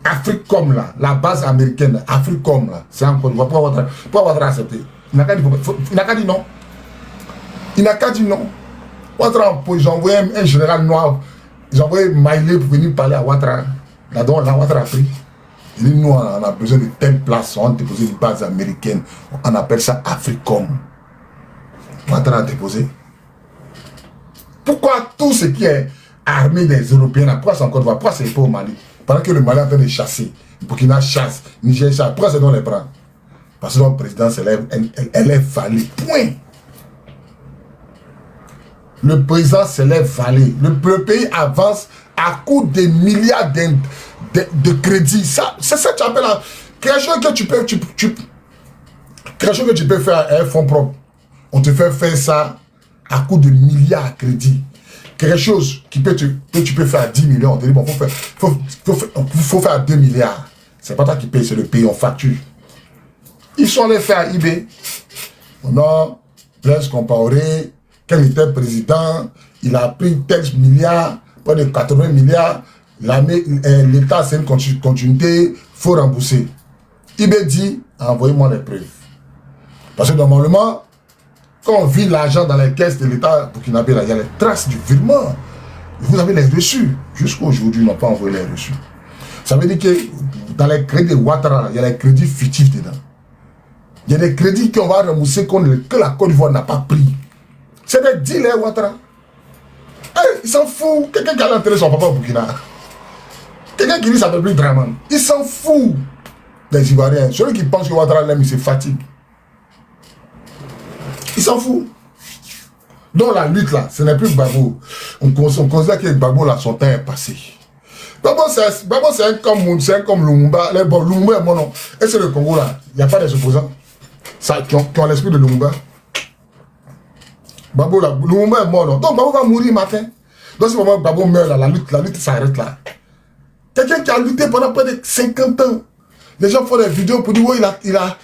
Afrique comme là, la base américaine, Afrique comme là, c'est en Côte d'Ivoire. Pourquoi Ouattara a accepté? Il n'a qu'à dire non. Il n'a qu'à dire non. Ouattara, ils ont envoyé un général noir, ils ont envoyé Maïlé pour venir parler à Ouattara. Là-dedans, Ouattara a pris. Il dit, nous, on a besoin de telle place, on a déposé une base américaine, on appelle ça Africom. Ouattara a déposé. Pourquoi tout ce qui est armé des Européens, pourquoi c'est encore Côte d'Ivoire, pourquoi c'est pas au Mali? Pendant que le Mali est en train de chasser, Burkina chasse, Niger chasse, pourquoi c'est dans les bras? Parce que notre président, elle est valée. Point. Le président s'élève valé. Le pays avance à coup de milliards de crédits. C'est ça que tu appelles quelque chose que tu peux faire à un fonds propre. On te fait faire ça à coup de milliards de crédits. Quelque chose que tu peux faire à 10 millions. On te dit, bon, faut faire à 2 milliards. C'est pas toi qui paye, c'est le pays, on facture. Ils sont allés faire à eBay. Non, Blaise Compaoré, quand il était président, il a pris tel milliard, pas de 80 milliards. L'État, c'est une continuité, il faut rembourser. eBay dit, envoyez-moi les preuves. Parce que normalement, quand on vit l'argent dans les caisses de l'État burkinabé, il y a les traces du virement. Vous avez les reçus. Jusqu'à aujourd'hui, ils n'ont pas envoyé les reçus. Ça veut dire que dans les crédits de Ouattara, il y a les crédits fictifs dedans. Il y a des crédits qu'on va rembourser que la Côte d'Ivoire n'a pas pris. C'est des deals, Ouattara. Hey, il s'en fout. Quelqu'un qui a enterré son papa au Burkina. Quelqu'un qui dit ça s'appelle plus Draman. Il s'en fout des Ivoiriens. Celui qui pense que Ouattara l'aime, il se fatigue. Il s'en fout. Donc la lutte là, ce n'est plus Gbagbo. On considère que Gbagbo là, son temps est passé. Gbagbo c'est un comme Lumumba. Bon, Lumumba est mon nom. Et c'est le Congo là. Il n'y a pas des opposants qui ont l'esprit de Lumumba. Gbagbo là, Lumumba est mort. Donc Gbagbo va mourir matin. Donc si Gbagbo meurt là, la lutte s'arrête là. Quelqu'un qui a lutté pendant près de 50 ans. Les gens font des vidéos pour dire oui, il a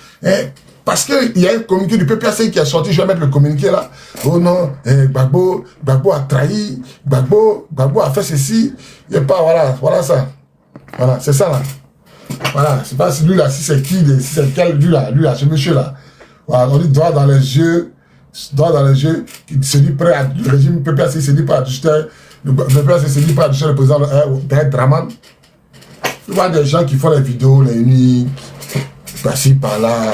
parce qu'il y a un communiqué du PPAC qui est sorti, je vais mettre le communiqué là. Oh non, Gbagbo a trahi, Gbagbo a fait ceci. Il n'y a pas, voilà ça. Voilà, c'est ça là. Voilà, c'est pas si lui là, si c'est qui, si c'est quel, lui là, ce monsieur là. Voilà, on dit droit dans les yeux, il se dit prêt à, le régime PPAC se dit pas ajuster, le PPAC se dit pas ajuster le président Draman. Tu vois des gens qui font les vidéos, les uniques, par-ci, par-là.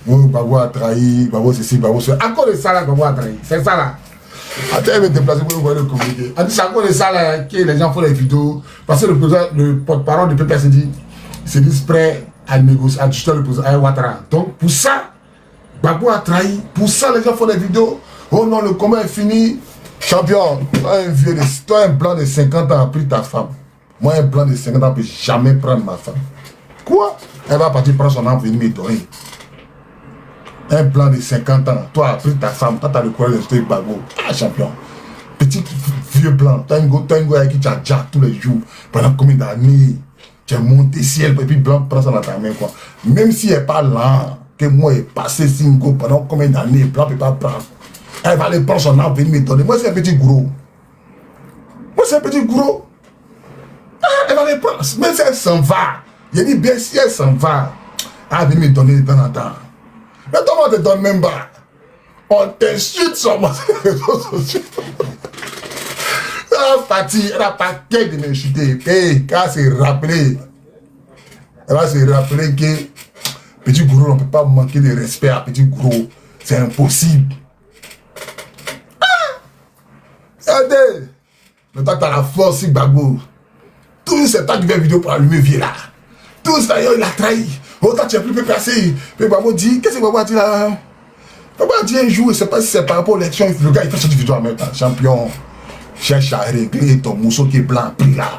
Oh, Gbagbo a trahi, Gbagbo ceci, Gbagbo ceci. À cause de ça là, Gbagbo a trahi. C'est ça là. Attends, il va déplacer pour vous voyez le communiqué. C'est à cause de ça là que les gens font les vidéos. Parce que le porte-parole du PPAC se dit prêt à négocier, à ajuster le président Ouattara. Donc pour ça, Gbagbo a trahi. Pour ça, les gens font des vidéos. Oh non, le combat est fini. Champion, toi un blanc de 50 ans a pris ta femme. Moi, un blanc de 50 ans ne peut jamais prendre ma femme. Quoi? Elle va partir prendre son âme, venir me donner. Un blanc de 50 ans, toi, as pris ta femme, toi, tu as le courage de jeter Gbagbo. Ah, champion. Petit vieux blanc, tu as un gars avec qui tu as déjà tous les jours. Pendant combien d'années? Tu es monté ciel, et puis blanc prend ça dans ta main, quoi. Même s'il n'est pas là, que moi, il est passé single pendant combien d'années, blanc ne peut pas prendre. Elle va aller prendre son âme, venir me donner. Moi, c'est un petit gros. Elle va les prendre, mais si elle s'en va, il dit bien si elle s'en va, elle va venir me donner de temps en temps. Mais toi, on te donne même pas. On t'insulte sur moi. Elle n'a pas qu'à de m'insulter. Elle va se rappeler. Que petit gourou, on ne peut pas manquer de respect à petit gourou. C'est impossible. Regardez. Mais toi, tu as la force, Gbagbo. Tout c'est toi qui fait vidéo pour allumer vieux là. Tout ça, il a trahi. Oh, toi, tu es plus placé. Mais Gbagbo dit, qu'est-ce que Gbagbo a dit là? Gbagbo a dit un jour, je ne sais pas si c'est par rapport à l'élection, le gars, il fait cette vidéo en même temps. Champion, cherche à régler ton mousseau qui est blanc, pris là.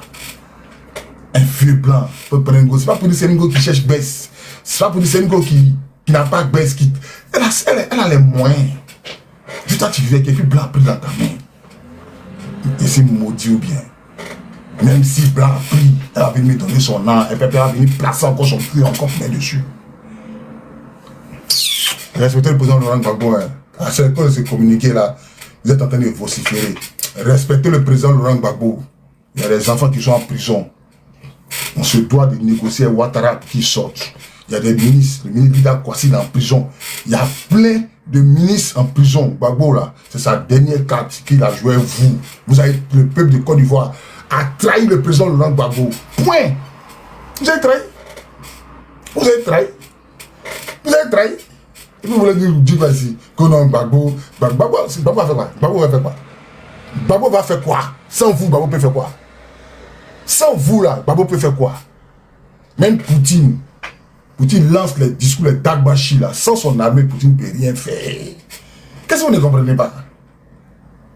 Un vieux blanc, peut prendre un go. C'est pas pour dire c'est un go qui cherche baisse. C'est pas pour dire c'est un go qui n'a pas de baisse. Elle a les moyens. Dis-toi, tu vivais quelqu'un blanc pris dans ta main. Et c'est maudit ou bien. Même si blanc a pris, elle va venir me donner son nom, et puis elle va venir placer encore son cul, encore mettre dessus. Respectez le président Laurent Gbagbo. À chaque fois de se communiquer là, vous êtes en train de vociférer. Respectez le président Laurent Gbagbo. Il y a des enfants qui sont en prison. On se doit de négocier Ouattara qui sortent. Il y a des ministres, le ministre Lida Kwasi en prison. Il y a plein de ministres en prison. Gbagbo là, c'est sa dernière carte qu'il a joué vous. Vous avez le peuple de Côte d'Ivoire a trahi le président Laurent Gbagbo. Point. Vous avez trahi. Et vous voulez dire quoi ici? Que non, Gbagbo va faire quoi? Gbagbo va faire quoi? Sans vous, Gbagbo peut faire quoi? Sans vous là, Gbagbo peut faire quoi? Même Poutine lance les discours, les dagbashi là. Sans son armée, Poutine ne peut rien faire. Qu'est-ce que vous ne comprenez pas?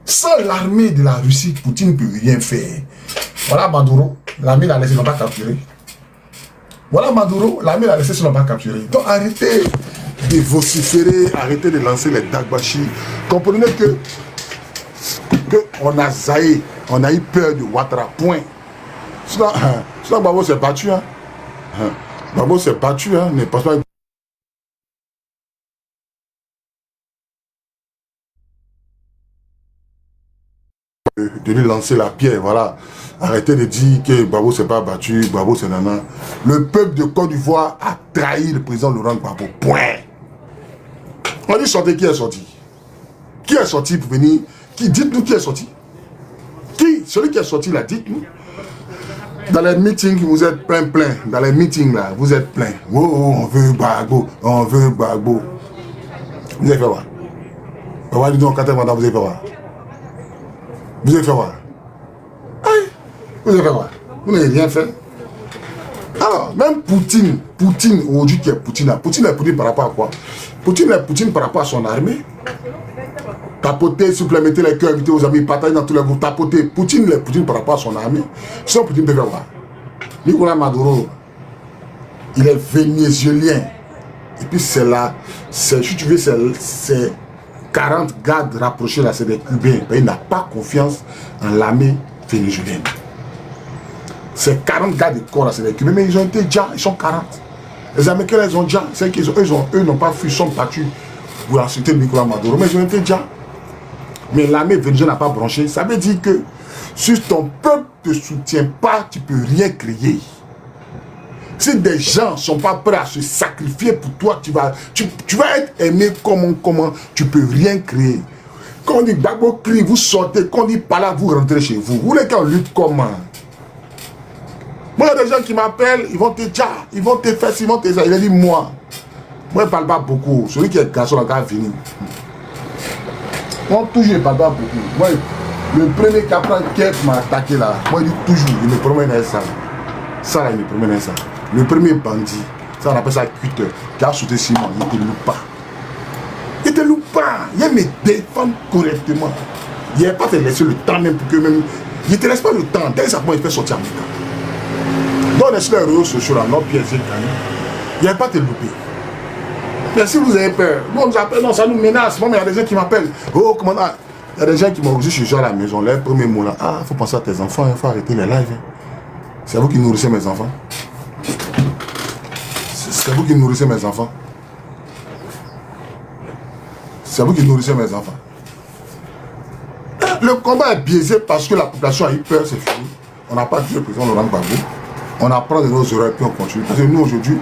Sans l'armée de la Russie, Poutine ne peut rien faire. Voilà Maduro, l'armée l'a laissé, ils n'ont pas capturé. Voilà Maduro, l'armée l'a laissé, ils n'ont pas capturé. Donc arrêtez de vociférer, arrêtez de lancer les dagbashi. Comprenez que on a zaï, on a eu peur de Ouattara, point. Sinon Gbagbo s'est battu. Gbagbo s'est battu, ne pense pas. De lui lancer la pierre, voilà. Arrêtez de dire que Gbagbo s'est pas battu, Gbagbo c'est nana. Le peuple de Côte d'Ivoire a trahi le président Laurent Gbagbo, point. On dit sortez, qui est sorti? Qui est sorti pour venir? Dites-nous qui est sorti? Qui? Celui qui est sorti là, dites-nous. Dans les meetings, vous êtes plein. Dans les meetings là, vous êtes plein. Oh, on veut Gbagbo, on veut Gbagbo. Vous avez fait quoi? On va dire donc, quand vous avez fait quoi? Vous avez fait quoi? Aïe, vous avez fait quoi? Vous n'avez rien fait. Alors, même Poutine aujourd'hui qui est Poutine est Poutine par rapport à quoi? Poutine est Poutine par rapport à son armée. Tapoter, s'il vous plaît, mettez les cœurs, invitez vos amis, partagez dans tous les groupes, tapoter. Poutine est Poutine par rapport à son armée. Sinon, Poutine peut faire quoi? Nicolas Maduro, il est vénézuélien. Et puis c'est là, si tu veux, c'est 40 gardes rapprochés là, c'est des Cubains. Il n'a pas confiance en l'armée vénézuélienne. C'est 40 gardes de corps là, c'est des Cubains, mais ils ont été déjà, ils sont 40. Les Américains, ils ont déjà, c'est qu'ils eux n'ont pas fui, ils sont battus pour insulter Nicolas Maduro, mais ils ont été déjà. Mais l'armée vénézuélienne n'a pas branché. Ça veut dire que si ton peuple ne te soutient pas, tu ne peux rien créer. Si des gens ne sont pas prêts à se sacrifier pour toi, tu vas être aimé comment tu ne peux rien créer. Quand on dit Gbagbo crie, vous sortez. Quand on dit Pala, vous rentrez chez vous. Vous les gars, lutte comment? Moi, il y a des gens qui m'appellent, ils vont te dire, ils vont te faire, ils vont te dire. Il a dit moi. Moi, je ne parle pas beaucoup. Celui qui est garçon, là, venu. Moi, toujours, je ne parle pas beaucoup. Moi, le premier qui apprend qui m'a attaqué là, moi, il dit toujours, il me promène à ça. Ça, là, il me promène à ça. Le premier bandit, ça, on appelle ça cutter, qui a sauté Simon, il ne te loupe pas. Il ne te loupe pas. Il me défendre correctement. Il n'a pas te laisser le temps même pour que même. Il ne te laisse pas le temps. Dès que ça commence, il fait sortir en même temps. Donc, les réseaux sociaux, là, nos pièces, il n'a pas te louper. Mais si vous avez peur, nous on nous appelle, non, ça nous menace. Moi, il y a des gens qui m'appellent. Oh, commandant. Il y a des gens qui m'ont dit, je suis à la maison, les premiers mots là. Ah, il faut penser à tes enfants, il faut arrêter les lives. C'est vous qui nourrissez mes enfants. C'est vous qui nourrissez mes enfants. C'est vous qui nourrissez mes enfants. Le combat est biaisé parce que la population a eu peur, c'est fini. On n'a pas dit le président Laurent Gbagbo. On apprend de nos erreurs et puis on continue. Parce que nous, aujourd'hui,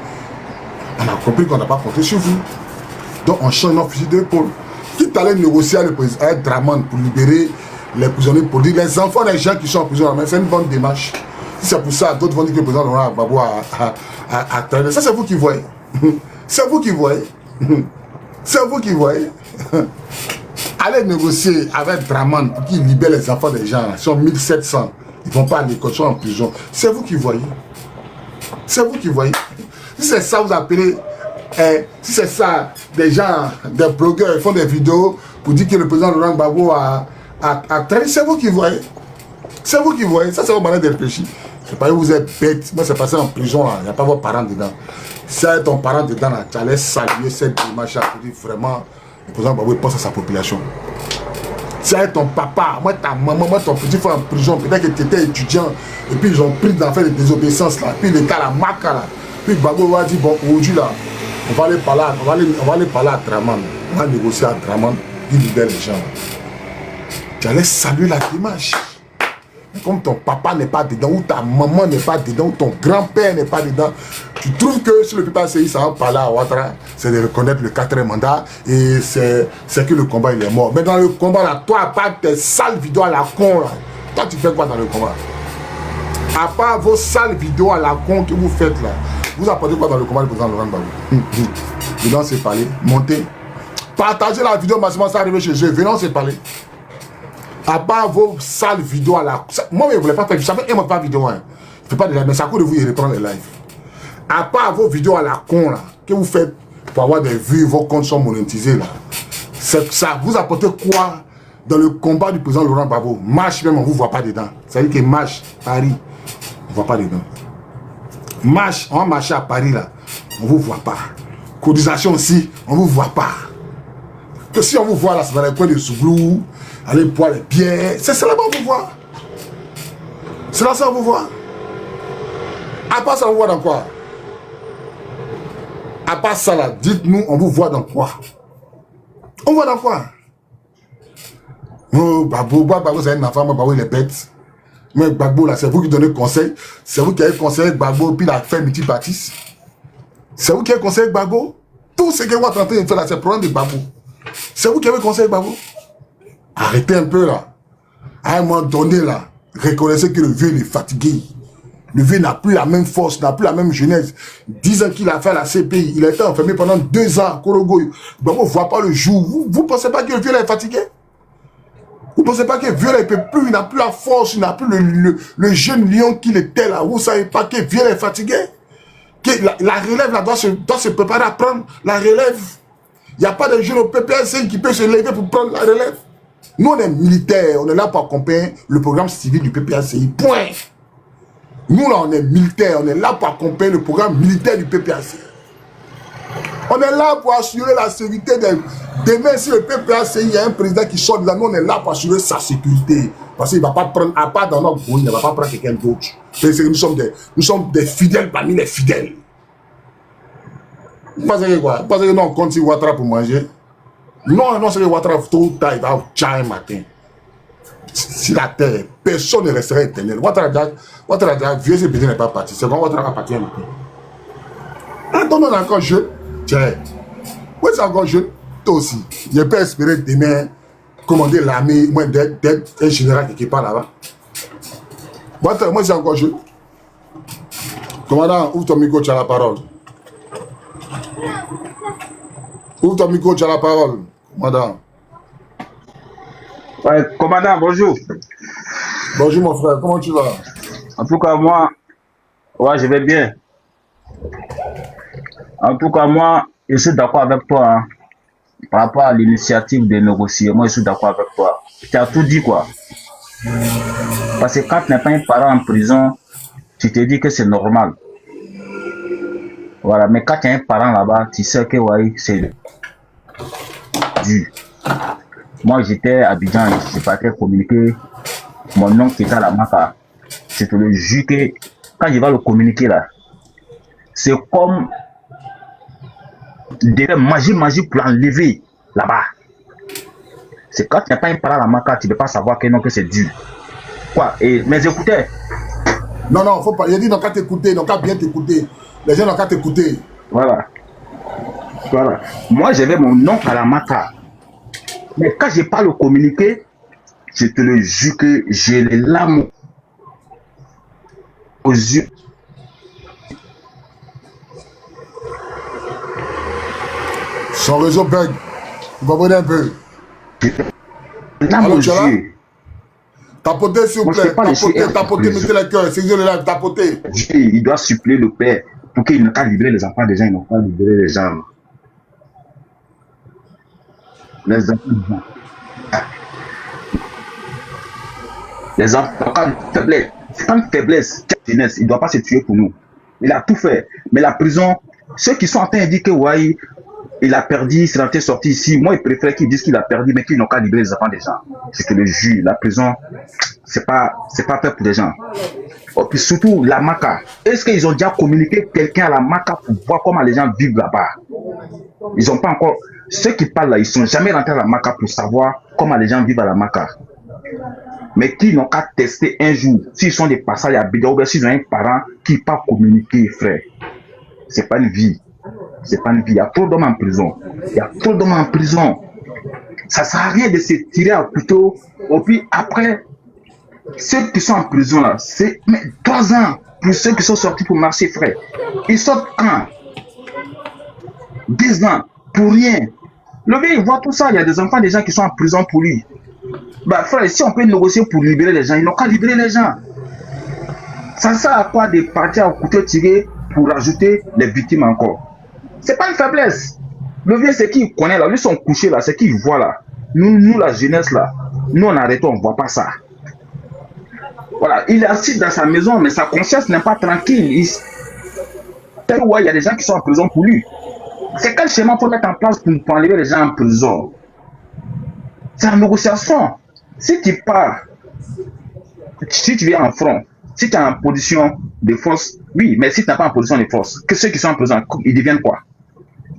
on a compris qu'on n'a pas compté sur vous. Donc, on change notre fusil d'épaule. Quitte à aller négocier avec Draman pour libérer les prisonniers politiques, les enfants des gens qui sont en prison, c'est une bonne démarche. Si c'est pour ça, d'autres vont dire que le président Laurent Gbagbo a traîné. Ça, c'est vous qui voyez. C'est vous qui voyez. C'est vous qui voyez. Allez négocier avec Draman pour qu'il libère les enfants des gens. Ils sont 1700. Ils ne vont pas à l'école, ils sont en prison. C'est vous qui voyez. C'est vous qui voyez. Si c'est ça, vous appelez. Si c'est ça, des gens, des blogueurs, ils font des vidéos pour dire que le président Laurent Gbagbo a traîné. C'est vous qui voyez. C'est vous qui voyez. Ça, c'est votre manière de réfléchir. C'est pas que vous êtes bête. Moi, c'est passé en prison. Il n'y a pas vos parents dedans. Si ton parent dedans, tu allais saluer cette image pour dire vraiment, le président Gbagbo pense à sa population. Si ton papa, moi ta maman, moi ton petit frère en prison, peut-être que tu étais étudiant, et puis ils ont pris d'affaires de désobéissance là, puis l'État la marque là, puis Gbagbo va dire bon aujourd'hui là, on va aller parler à Draman, on va négocier à Draman, il libère les gens. Tu allais saluer la démarche. Comme ton papa n'est pas dedans, ou ta maman n'est pas dedans, ou ton grand-père n'est pas dedans, tu trouves que si le peuple CI, ça va parler à Ouattara, c'est de reconnaître le 4e mandat, et c'est que le combat il est mort. Mais dans le combat là, toi, à part tes sales vidéos à la con là, toi tu fais quoi dans le combat? À part vos sales vidéos à la con que vous faites là, vous apportez quoi dans le combat du président Laurent Gbagbo? Venons se parler, montez, partagez la vidéo maximum, ça arrive chez eux, venons se parler. À part vos sales vidéos à la... Moi, je ne voulais pas faire... Je savais pas vidéo. Hein. Je ne fais pas de live, mais ça coûte de vous y reprendre les lives. À part vos vidéos à la con, là, que vous faites pour avoir des vues, vos comptes sont monétisés, là. Ça vous apportez quoi dans le combat du président Laurent Gbagbo? Marche même, on ne vous voit pas dedans. Ça veut dire que marche, Paris, on ne voit pas dedans. Marche, on va marcher à Paris, là, on ne vous voit pas. Cotisation aussi, on ne vous voit pas. Que si on vous voit, là, c'est dans les coins de Souglou, allez boire les bières, c'est là qu'on vous voit. C'est là ça on vous voit. À part ça, on vous voit dans quoi? À part ça là, dites-nous, on vous voit dans quoi? On voit dans quoi? Oh, Gbagbo, c'est un enfant, moi, Gbagbo, il est bête. Mais Gbagbo, là, c'est vous qui donnez conseil. C'est vous qui avez conseillé Gbagbo, puis il a fait multipartisme. C'est vous qui avez conseillé Gbagbo. Tout ce que vous êtes en train de faire là, c'est le problème de Gbagbo. C'est vous qui avez conseillé Gbagbo. Arrêtez un peu là. À un moment donné là, reconnaissez que le vieux il est fatigué. Le vieux n'a plus la même force, n'a plus la même jeunesse. 10 ans qu'il a fait à la CPI, il a été enfermé pendant 2 ans à Korogo. Gbagbo ne voit pas le jour. Vous ne pensez pas que le vieux là est fatigué? Vous ne pensez pas que Viola, il n'a plus la force, il n'a plus le jeune lion qu'il était là. Vous ne savez pas que Viola est fatigué? Que la relève là, doit se préparer à prendre la relève. Il n'y a pas de jeune au PPACI qui peut se lever pour prendre la relève. Nous, on est militaires, on est là pour accompagner le programme civil du PPACI. Point. Nous, là, on est militaires, on est là pour accompagner le programme militaire du PPACI. On est là pour assurer la sécurité demain, si le PPACI, il y a un président qui sort de là, nous, on est là pour assurer sa sécurité. Parce qu'il ne va pas prendre, à part dans notre pays, il ne va pas prendre quelqu'un d'autre. Nous sommes des fidèles parmi les fidèles. Vous pensez que quoi? Vous pensez que nous, on compte sur Ouattara pour manger? Non, c'est que Ouattara, tôt ou tard, il va au tchai matin. Si la terre, personne ne resterait éternel. Ouattara déjà, vieux, ce petit n'est pas parti. C'est quand Ouattara va partir un matin. Attends, on est encore jeune. Tiens, oui, c'est encore jeune. Toi aussi. Je peux espérer demain commander l'armée, moi, d'être un général quelque part là-bas. Moi, c'est encore jeune. Commandant, ouvre ton micro, tu as la parole. Ouvre ton micro, tu as la parole. Commandant.
Ouais, commandant, bonjour.
Bonjour, mon frère. Comment tu vas?
En tout cas, moi, ouais, je vais bien. En tout cas, moi, je suis d'accord avec toi. Hein. Par rapport à l'initiative de négocier, moi, je suis d'accord avec toi. Tu as tout dit, quoi. Parce que quand tu n'es pas un parent en prison, tu te dis que c'est normal. Voilà, mais quand tu as un parent là-bas, tu sais que, ouais, c'est dû. Moi, j'étais à Abidjan, je partais communiquer mon nom qui était à la Maka. Je te le jure que quand je vais le communiquer là, c'est comme des magie pour enlever là-bas. C'est quand tu n'as pas un parent à la Maka, tu ne peux pas savoir que non, que c'est dur. Quoi? Et, mais écoutez.
Non, faut pas. Il a dit, non, qu'à t'écouter, non, qu'à bien t'écouter. Les gens n'ont qu'à t'écouter.
Voilà. Moi, j'avais mon nom à la Maka. Mais quand je parle au communiqué, je te le jure que j'ai les larmes aux yeux.
Son réseau bug. Vous comprenez un peu?
Larmes aux yeux.
Tapotez, s'il vous plaît. Tapotez, mettez les cœurs. C'est le live, tapotez.
Il doit suppléer le père pour qu'il n'ait qu'à libérer les enfants des gens. Ils n'ont pas libéré les gens. Les enfants des gens. Les enfants, faiblesse. C'est pas une faiblesse. Il ne doit pas se tuer pour nous. Il a tout fait. Mais la prison, ceux qui sont en train de dire que ouais, il a perdu, il s'est sorti ici. Moi, il préfère qu'ils disent qu'il a perdu, mais qu'ils n'ont qu'à libérer les enfants des gens. Je te le jure, la prison, c'est pas fait pour les gens. Et puis surtout, la Maka. Est-ce qu'ils ont déjà communiqué quelqu'un à la Maka pour voir comment les gens vivent là-bas? Ils n'ont pas encore. Ceux qui parlent là, ils ne sont jamais rentrés à la Maka pour savoir comment les gens vivent à la Maka. Mais qui n'ont qu'à tester un jour, s'ils sont des passages à Bidou, ou bien s'ils ont un parent qui ne peut pas communiquer, frère. C'est pas une vie. C'est pas une vie. Il y a trop d'hommes en prison. Ça ne sert à rien de se tirer à couteau. Et puis après, ceux qui sont en prison là, c'est 3 ans pour ceux qui sont sortis pour marcher, frère. Ils sortent quand? 10 ans pour rien. Le gars, il voit tout ça. Il y a des enfants, des gens qui sont en prison pour lui. Bah frère, si on peut négocier pour libérer les gens, ils n'ont qu'à libérer les gens. Ça sert à quoi de partir au couteau tiré pour rajouter les victimes encore? C'est pas une faiblesse. Le vieux, c'est qui connaît là, lui son couché là, c'est qui voit là. Nous la jeunesse là, nous on arrête, on voit pas ça. Voilà, il est assis dans sa maison, mais sa conscience n'est pas tranquille. Il y a des gens qui sont en prison pour lui. C'est quel schéma il faut mettre en place pour enlever les gens en prison? C'est en négociation. Si tu pars, si tu viens en front, si tu es en position de force, oui, mais si tu n'es pas en position de force, que ceux qui sont en prison, ils deviennent quoi?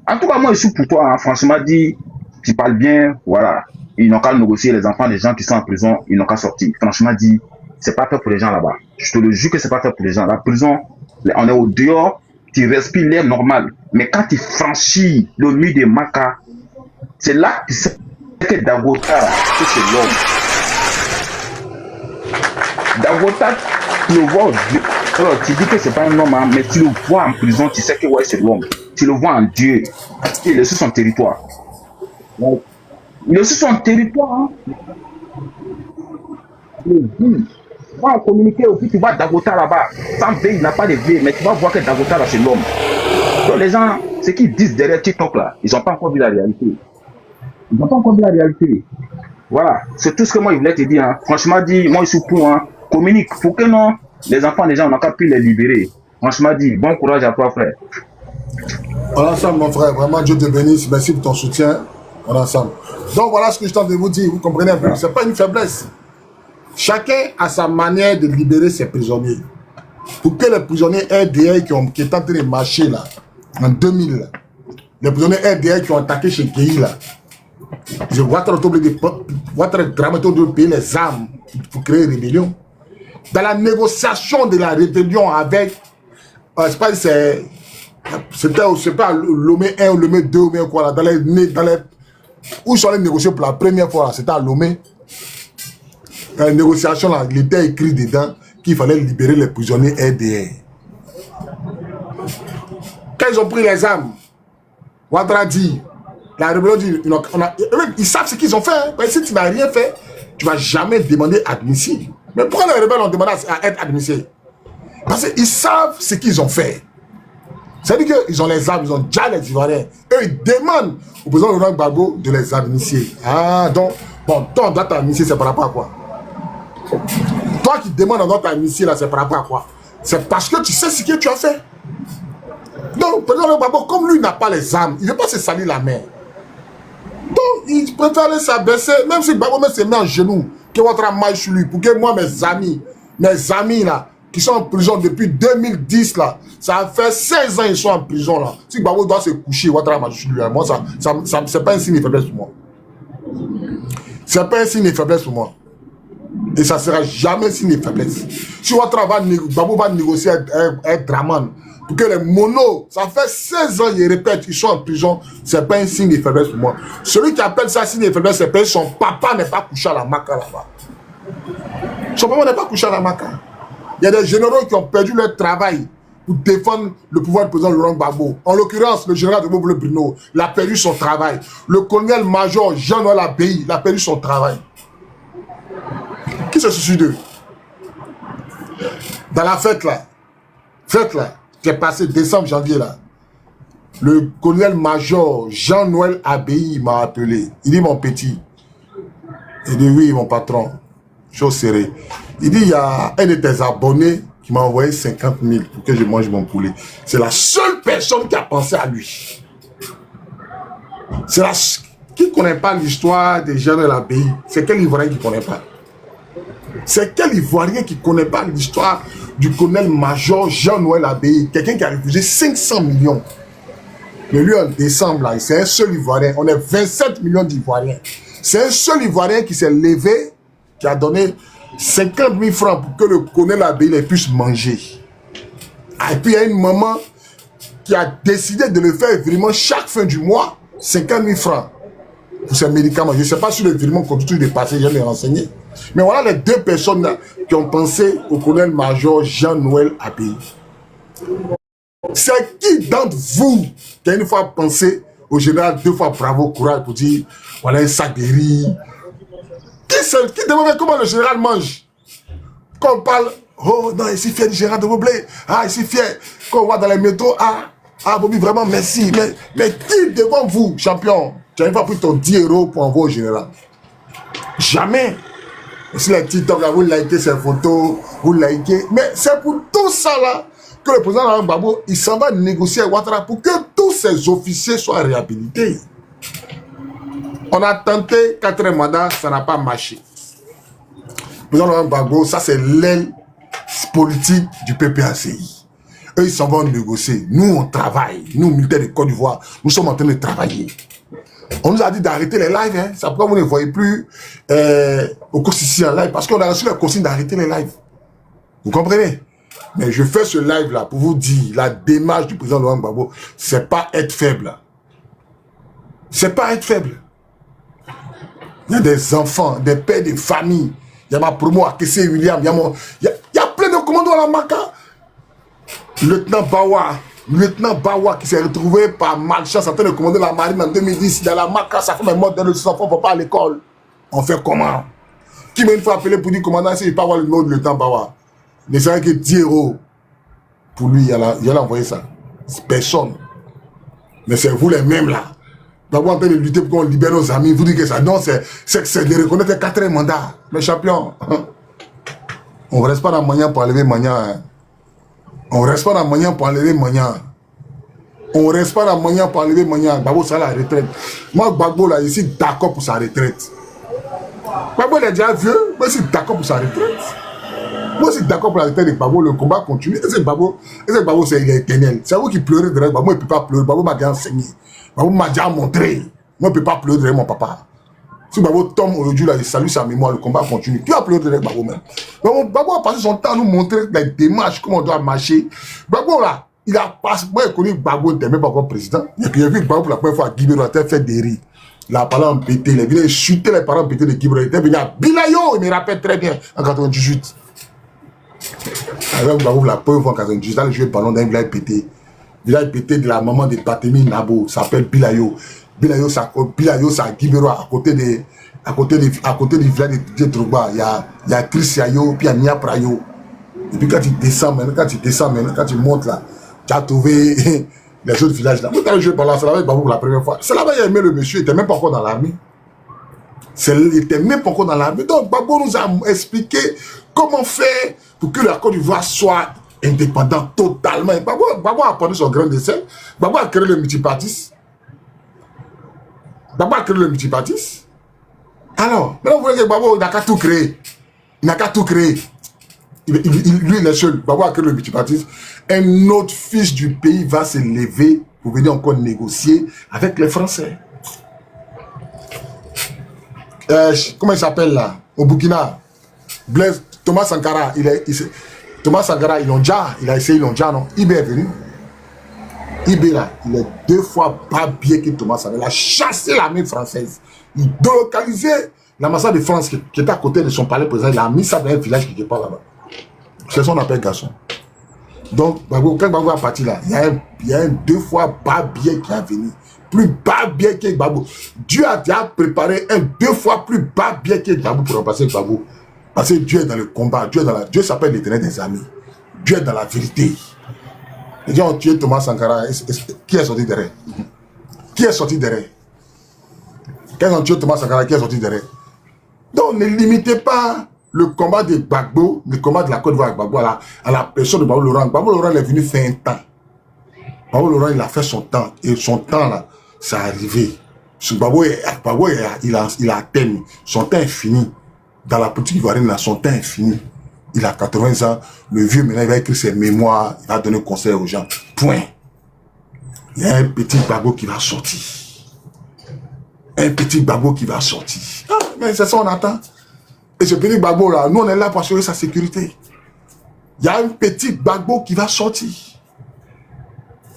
En tout cas, moi, je suis pour toi, hein, franchement, dis, tu parles bien, voilà. Ils n'ont qu'à négocier, les enfants des gens qui sont en prison, ils n'ont qu'à sortir. Franchement, dis, c'est pas fait pour les gens là-bas. Je te le jure que c'est pas fait pour les gens. La prison, on est au dehors, tu respires l'air normal. Mais quand tu franchis le mur de Maka, c'est là que tu sais que Dagota, c'est l'homme. Dagota, tu le vois, alors tu dis que c'est pas un homme, hein, mais tu le vois en prison, tu sais que ouais, c'est l'homme. Tu le vois en Dieu. Il est sur son territoire. Il est sur son territoire. Hein. On communiquer au plus, tu vois Dagota là-bas. Sans veille, il n'a pas de veille, mais tu vas voir que Dagota là, c'est l'homme. Donc les gens, ce qu'ils disent derrière TikTok là, ils n'ont pas encore vu la réalité. Ils n'ont pas encore vu la réalité. Voilà, c'est tout ce que moi je voulais te dire. Hein. Franchement dit, moi je suis pour, hein. Communique. Pour que non, les enfants des gens, on n'a qu'à pu les libérer. Franchement dit, bon courage à toi frère.
On est ensemble mon frère, vraiment Dieu te bénisse, merci pour ton soutien. On est ensemble. Donc voilà ce que je tente de vous dire, vous comprenez un peu, c'est pas une faiblesse. Chacun a sa manière de libérer ses prisonniers. Pour que les prisonniers RDA qui étaient en train de marcher là, en 2000, là, les prisonniers RDA qui ont attaqué chez Guéhi là, je vois de payer les armes pour créer une rébellion. Dans la négociation de la rébellion avec, je sais pas si c'était pas Lomé 1 ou Lomé 2 ou bien quoi là, dans les où ils sont allés négocier pour la première fois là, c'était à Lomé. Dans la négociation là, il était écrit dedans qu'il fallait libérer les prisonniers RDA. Quand ils ont pris les armes, Ouattara dit, la rébellion dit, ils savent ce qu'ils ont fait. Hein. Si tu n'as rien fait, tu ne vas jamais demander admissible. Mais pourquoi les rebelles ont demandé à être admissibles? Parce qu'ils savent ce qu'ils ont fait. C'est-à-dire qu'ils ont les armes, ils ont déjà les Ivoiriens. Eux, ils demandent au président Laurent Gbagbo de les admissibles. Ah, donc, bon, toi, on doit t'admissible, c'est par rapport à quoi? Toi qui demandes, on doit t'admissible, c'est par rapport à quoi? C'est parce que tu sais ce que tu as fait. Donc, le président Laurent Gbagbo, comme lui n'a pas les armes, il ne veut pas se salir la main. Donc, il préfère aller s'abaisser, même si Gbagbo se met en genoux, que votre maille sur lui, pour que moi, mes amis là, qui sont en prison depuis 2010 là, ça fait 16 ans qu'ils sont en prison là. Si Gbagbo doit se coucher, votre maille sur lui, moi, c'est pas un signe de faiblesse pour moi. C'est pas un signe de faiblesse pour moi. Et ça sera jamais un signe de faiblesse. Si Gbagbo va négocier avec Draman, pour que les monos, ça fait 16 ans, ils répètent, ils sont en prison, c'est pas un signe de faiblesse pour moi. Celui qui appelle ça signe de faiblesse, c'est parce que son papa n'est pas couché à la Maca là-bas. Son papa n'est pas couché à la Maca. Il y a des généraux qui ont perdu leur travail pour défendre le pouvoir du président Laurent Gbagbo. En l'occurrence, le général de Bobo Bruno, il a perdu son travail. Le colonel-major Jean-Noël Abéhi, il a perdu son travail. Qui se soucie d'eux? Dans la fête là, qui est passé décembre, janvier là, le colonel-major Jean-Noël Abéhi m'a appelé. Il dit, mon petit, il dit, oui, mon patron, chose serrée. Il dit, il y a un de tes abonnés qui m'a envoyé 50 000 pour que je mange mon poulet. C'est la seule personne qui a pensé à lui. C'est la... Qui ne connaît pas l'histoire de Jean-Noël Abéhi? C'est quel Ivoirien qui ne connaît pas? C'est quel Ivoirien qui ne connaît pas l'histoire du colonel-major Jean-Noël Abéhi? Quelqu'un qui a refusé 500 millions. Mais lui, en décembre, là, c'est un seul Ivoirien. On est 27 millions d'Ivoiriens. C'est un seul Ivoirien qui s'est levé, qui a donné 50 000 francs pour que le colonel Abéhi puisse manger. Et puis, il y a une maman qui a décidé de le faire vraiment chaque fin du mois, 50 000 francs pour ses médicaments. Je ne sais pas si le virement continue de passer, je vais les renseigner. Mais voilà les deux personnes là, qui ont pensé au colonel-major Jean-Noël Abéhi. C'est qui d'entre vous qui a une fois pensé au général 2 fois bravo, courage pour dire voilà un sac de riz? Qui demande comment le général mange? Quand on parle, oh non, il s'est fier du général de Boblé, ah, il s'est fier. Quand on voit dans les métros, ah, Bobby, vraiment merci. Mais qui devant vous, champion, tu n'as pas pris ton 10 € pour envoyer au général? Jamais. Si les TikTok, vous likez ces photos, vous likez. Mais c'est pour tout ça là que le président Laurent Gbagbo, il s'en va négocier avec Ouattara pour que tous ces officiers soient réhabilités. On a tenté 4 mandats, ça n'a pas marché. Le président Laurent Gbagbo, ça c'est l'aile politique du PPACI. Eux, ils s'en vont négocier. Nous, on travaille. Nous, militaires de Côte d'Ivoire, nous sommes en train de travailler. On nous a dit d'arrêter les lives. Hein. C'est pourquoi vous ne voyez plus au quotidien en live. Parce qu'on a reçu la consigne d'arrêter les lives. Vous comprenez? Mais je fais ce live là pour vous dire la démarche du président Laurent Gbagbo, c'est pas être faible. C'est pas être faible. Il y a des enfants, des pères de famille. Il y a ma promo à Kessé William. Il y a plein de commandos à la Maca. Lieutenant Bawa qui s'est retrouvé par malchance en train de commander la marine en 2010 dans la Maca. Sa femme est morte, ses enfants ne vont pas à l'école. On fait comment? Qui m'a une fois appelé pour dire commandant, s'il ne pas avoir le nom de le temps, Bawa. Ne serait que 10 €. Pour lui, il a envoyé ça. Personne. Mais c'est vous les mêmes là. D'abord en train de lutter pour qu'on libère nos amis. Vous dites que ça, non, c'est de reconnaître le 4e mandat. Mais champion, on ne reste pas dans Magnan pour enlever Magnan. Hein. On ne reste pas dans Magnan pour enlever Magnan. On ne reste pas dans Magnan pour enlever Magnan. Babo, ça la retraite. Moi, Babo, là, je suis d'accord pour sa retraite. Babo, il est déjà vieux. Moi, je suis d'accord pour sa retraite. Moi, je suis d'accord pour la retraite de Babo. Le combat continue. Et c'est Babo, c'est éternel. C'est vous qui pleurez derrière Babo. Il ne peut pas pleurer. Babo m'a déjà enseigné. Babo m'a déjà montré. Moi, je ne peux pas pleurer derrière mon papa. Si Babo tombe aujourd'hui, là, il salue sa mémoire, le combat continue. Qui va pleurer derrière Babo même? Babo a passé son temps à nous montrer les démarches, comment on doit marcher. Babo, là, il a passé. Moi, j'ai connu Babo, il n'était même pas encore président. Et puis, j'ai vu Babo pour la première fois à Guibero, il a fait des rires. La parole en pété, il a chuté les parents en pété de Guibero. Il était venu à Bilayo, il me rappelle très bien, en 98. Avec Babo, la première fois en 98, il a joué le ballon d'un village pété. Village pété de la maman de Batemi Nabo, s'appelle Bilayo. Bilayo, c'est à Guibero, à côté du village de Drogba. Il y a Chris Yayo, puis il y a Nia Prayo. Et puis quand tu descends maintenant, quand tu montes là, tu as trouvé les autres villages là. Vous avez joué par là, c'est là avec Babou pour la première fois. C'est là-bas qu'il a aimé le monsieur, il n'était même pas encore dans l'armée. Il n'était même pas encore dans l'armée. Donc Babou nous a expliqué comment faire pour que la Côte d'Ivoire soit indépendante totalement. Babou a apporté son grain de sel. Babou a créé le multipartisme. Alors, maintenant vous voyez que Babou n'a qu'à tout créer. Il n'a qu'à tout créer. Lui, il est seul. Babou a créé le multipartisme. Un autre fils du pays va se lever pour venir encore négocier avec les Français. Comment il s'appelle là? Au Burkina. Blaise, Thomas Sankara. Thomas Sankara, il a essayé Ilonja, non? Ibé est venu. Ibé là, il est 2 fois pas bien que Thomas Sankara. Il a chassé l'armée française. Il délocalisait l'ambassade de France qui était à côté de son palais président. Il a mis ça dans un village qui n'est pas là-bas. C'est son appel garçon. Donc, quand Babou a parti là, il y a un 2 fois pas bien qui est venu. Plus bas bien que Babou. Dieu a déjà préparé un 2 fois plus bas bien que Babou pour remplacer Babou. Parce que Dieu est dans le combat. Dieu s'appelle l'Éternel des amis. Dieu est dans la vérité. Les gens ont tué Thomas Sankara. Qui est sorti derrière? Qui est sorti derrière? Quand ils ont tué Thomas Sankara, qui est sorti derrière? Donc, ne limitez pas le combat de Gbagbo, le combat de la Côte d'Ivoire avec Gbagbo à la personne de Babou Laurent. Babou Laurent est venu faire un temps. Babou Laurent, il a fait son temps. Et son temps, là, c'est arrivé. Gbagbo, il a atteint. Son temps est fini. Dans la politique ivoirienne, là, son temps est fini. Il a 80 ans. Le vieux, maintenant, il va écrire ses mémoires. Il va donner conseil aux gens. Point. Il y a un petit Gbagbo qui va sortir. Un petit Gbagbo qui va sortir. Ah, mais c'est ça, on attend. Et ce petit Gbagbo là, nous on est là pour assurer sa sécurité. Il y a un petit Gbagbo qui va sortir.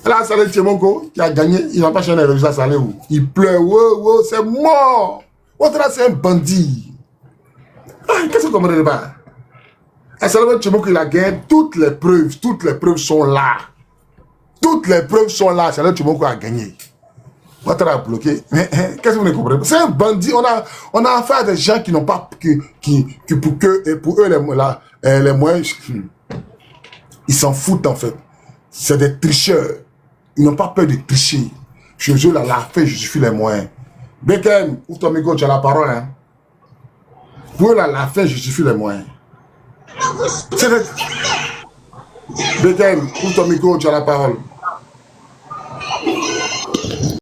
Là, Salé Tchemonko qui a gagné, il n'a pas cherché les résultats Salé où. Il pleure, wow, c'est mort. Autre là, c'est un bandit. Ah, qu'est-ce que vous comprenez pas? Et Salé Tchemonko, il a gagné toutes les preuves sont là. Toutes les preuves sont là, Salé Tchemonko a gagné. Votre a bloqué. Qu'est-ce que vous ne comprenez pas? C'est un bandit. On a affaire à des gens qui n'ont pas pour eux les moyens, ils s'en foutent en fait. C'est des tricheurs. Ils n'ont pas peur de tricher. Je là, la fait justifie les moyens. Bekem, ouvre ton micro, tu as la parole. Hein. Pour eux, la fait justifie les moyens. Bekem, ouvre ton micro, tu as la parole.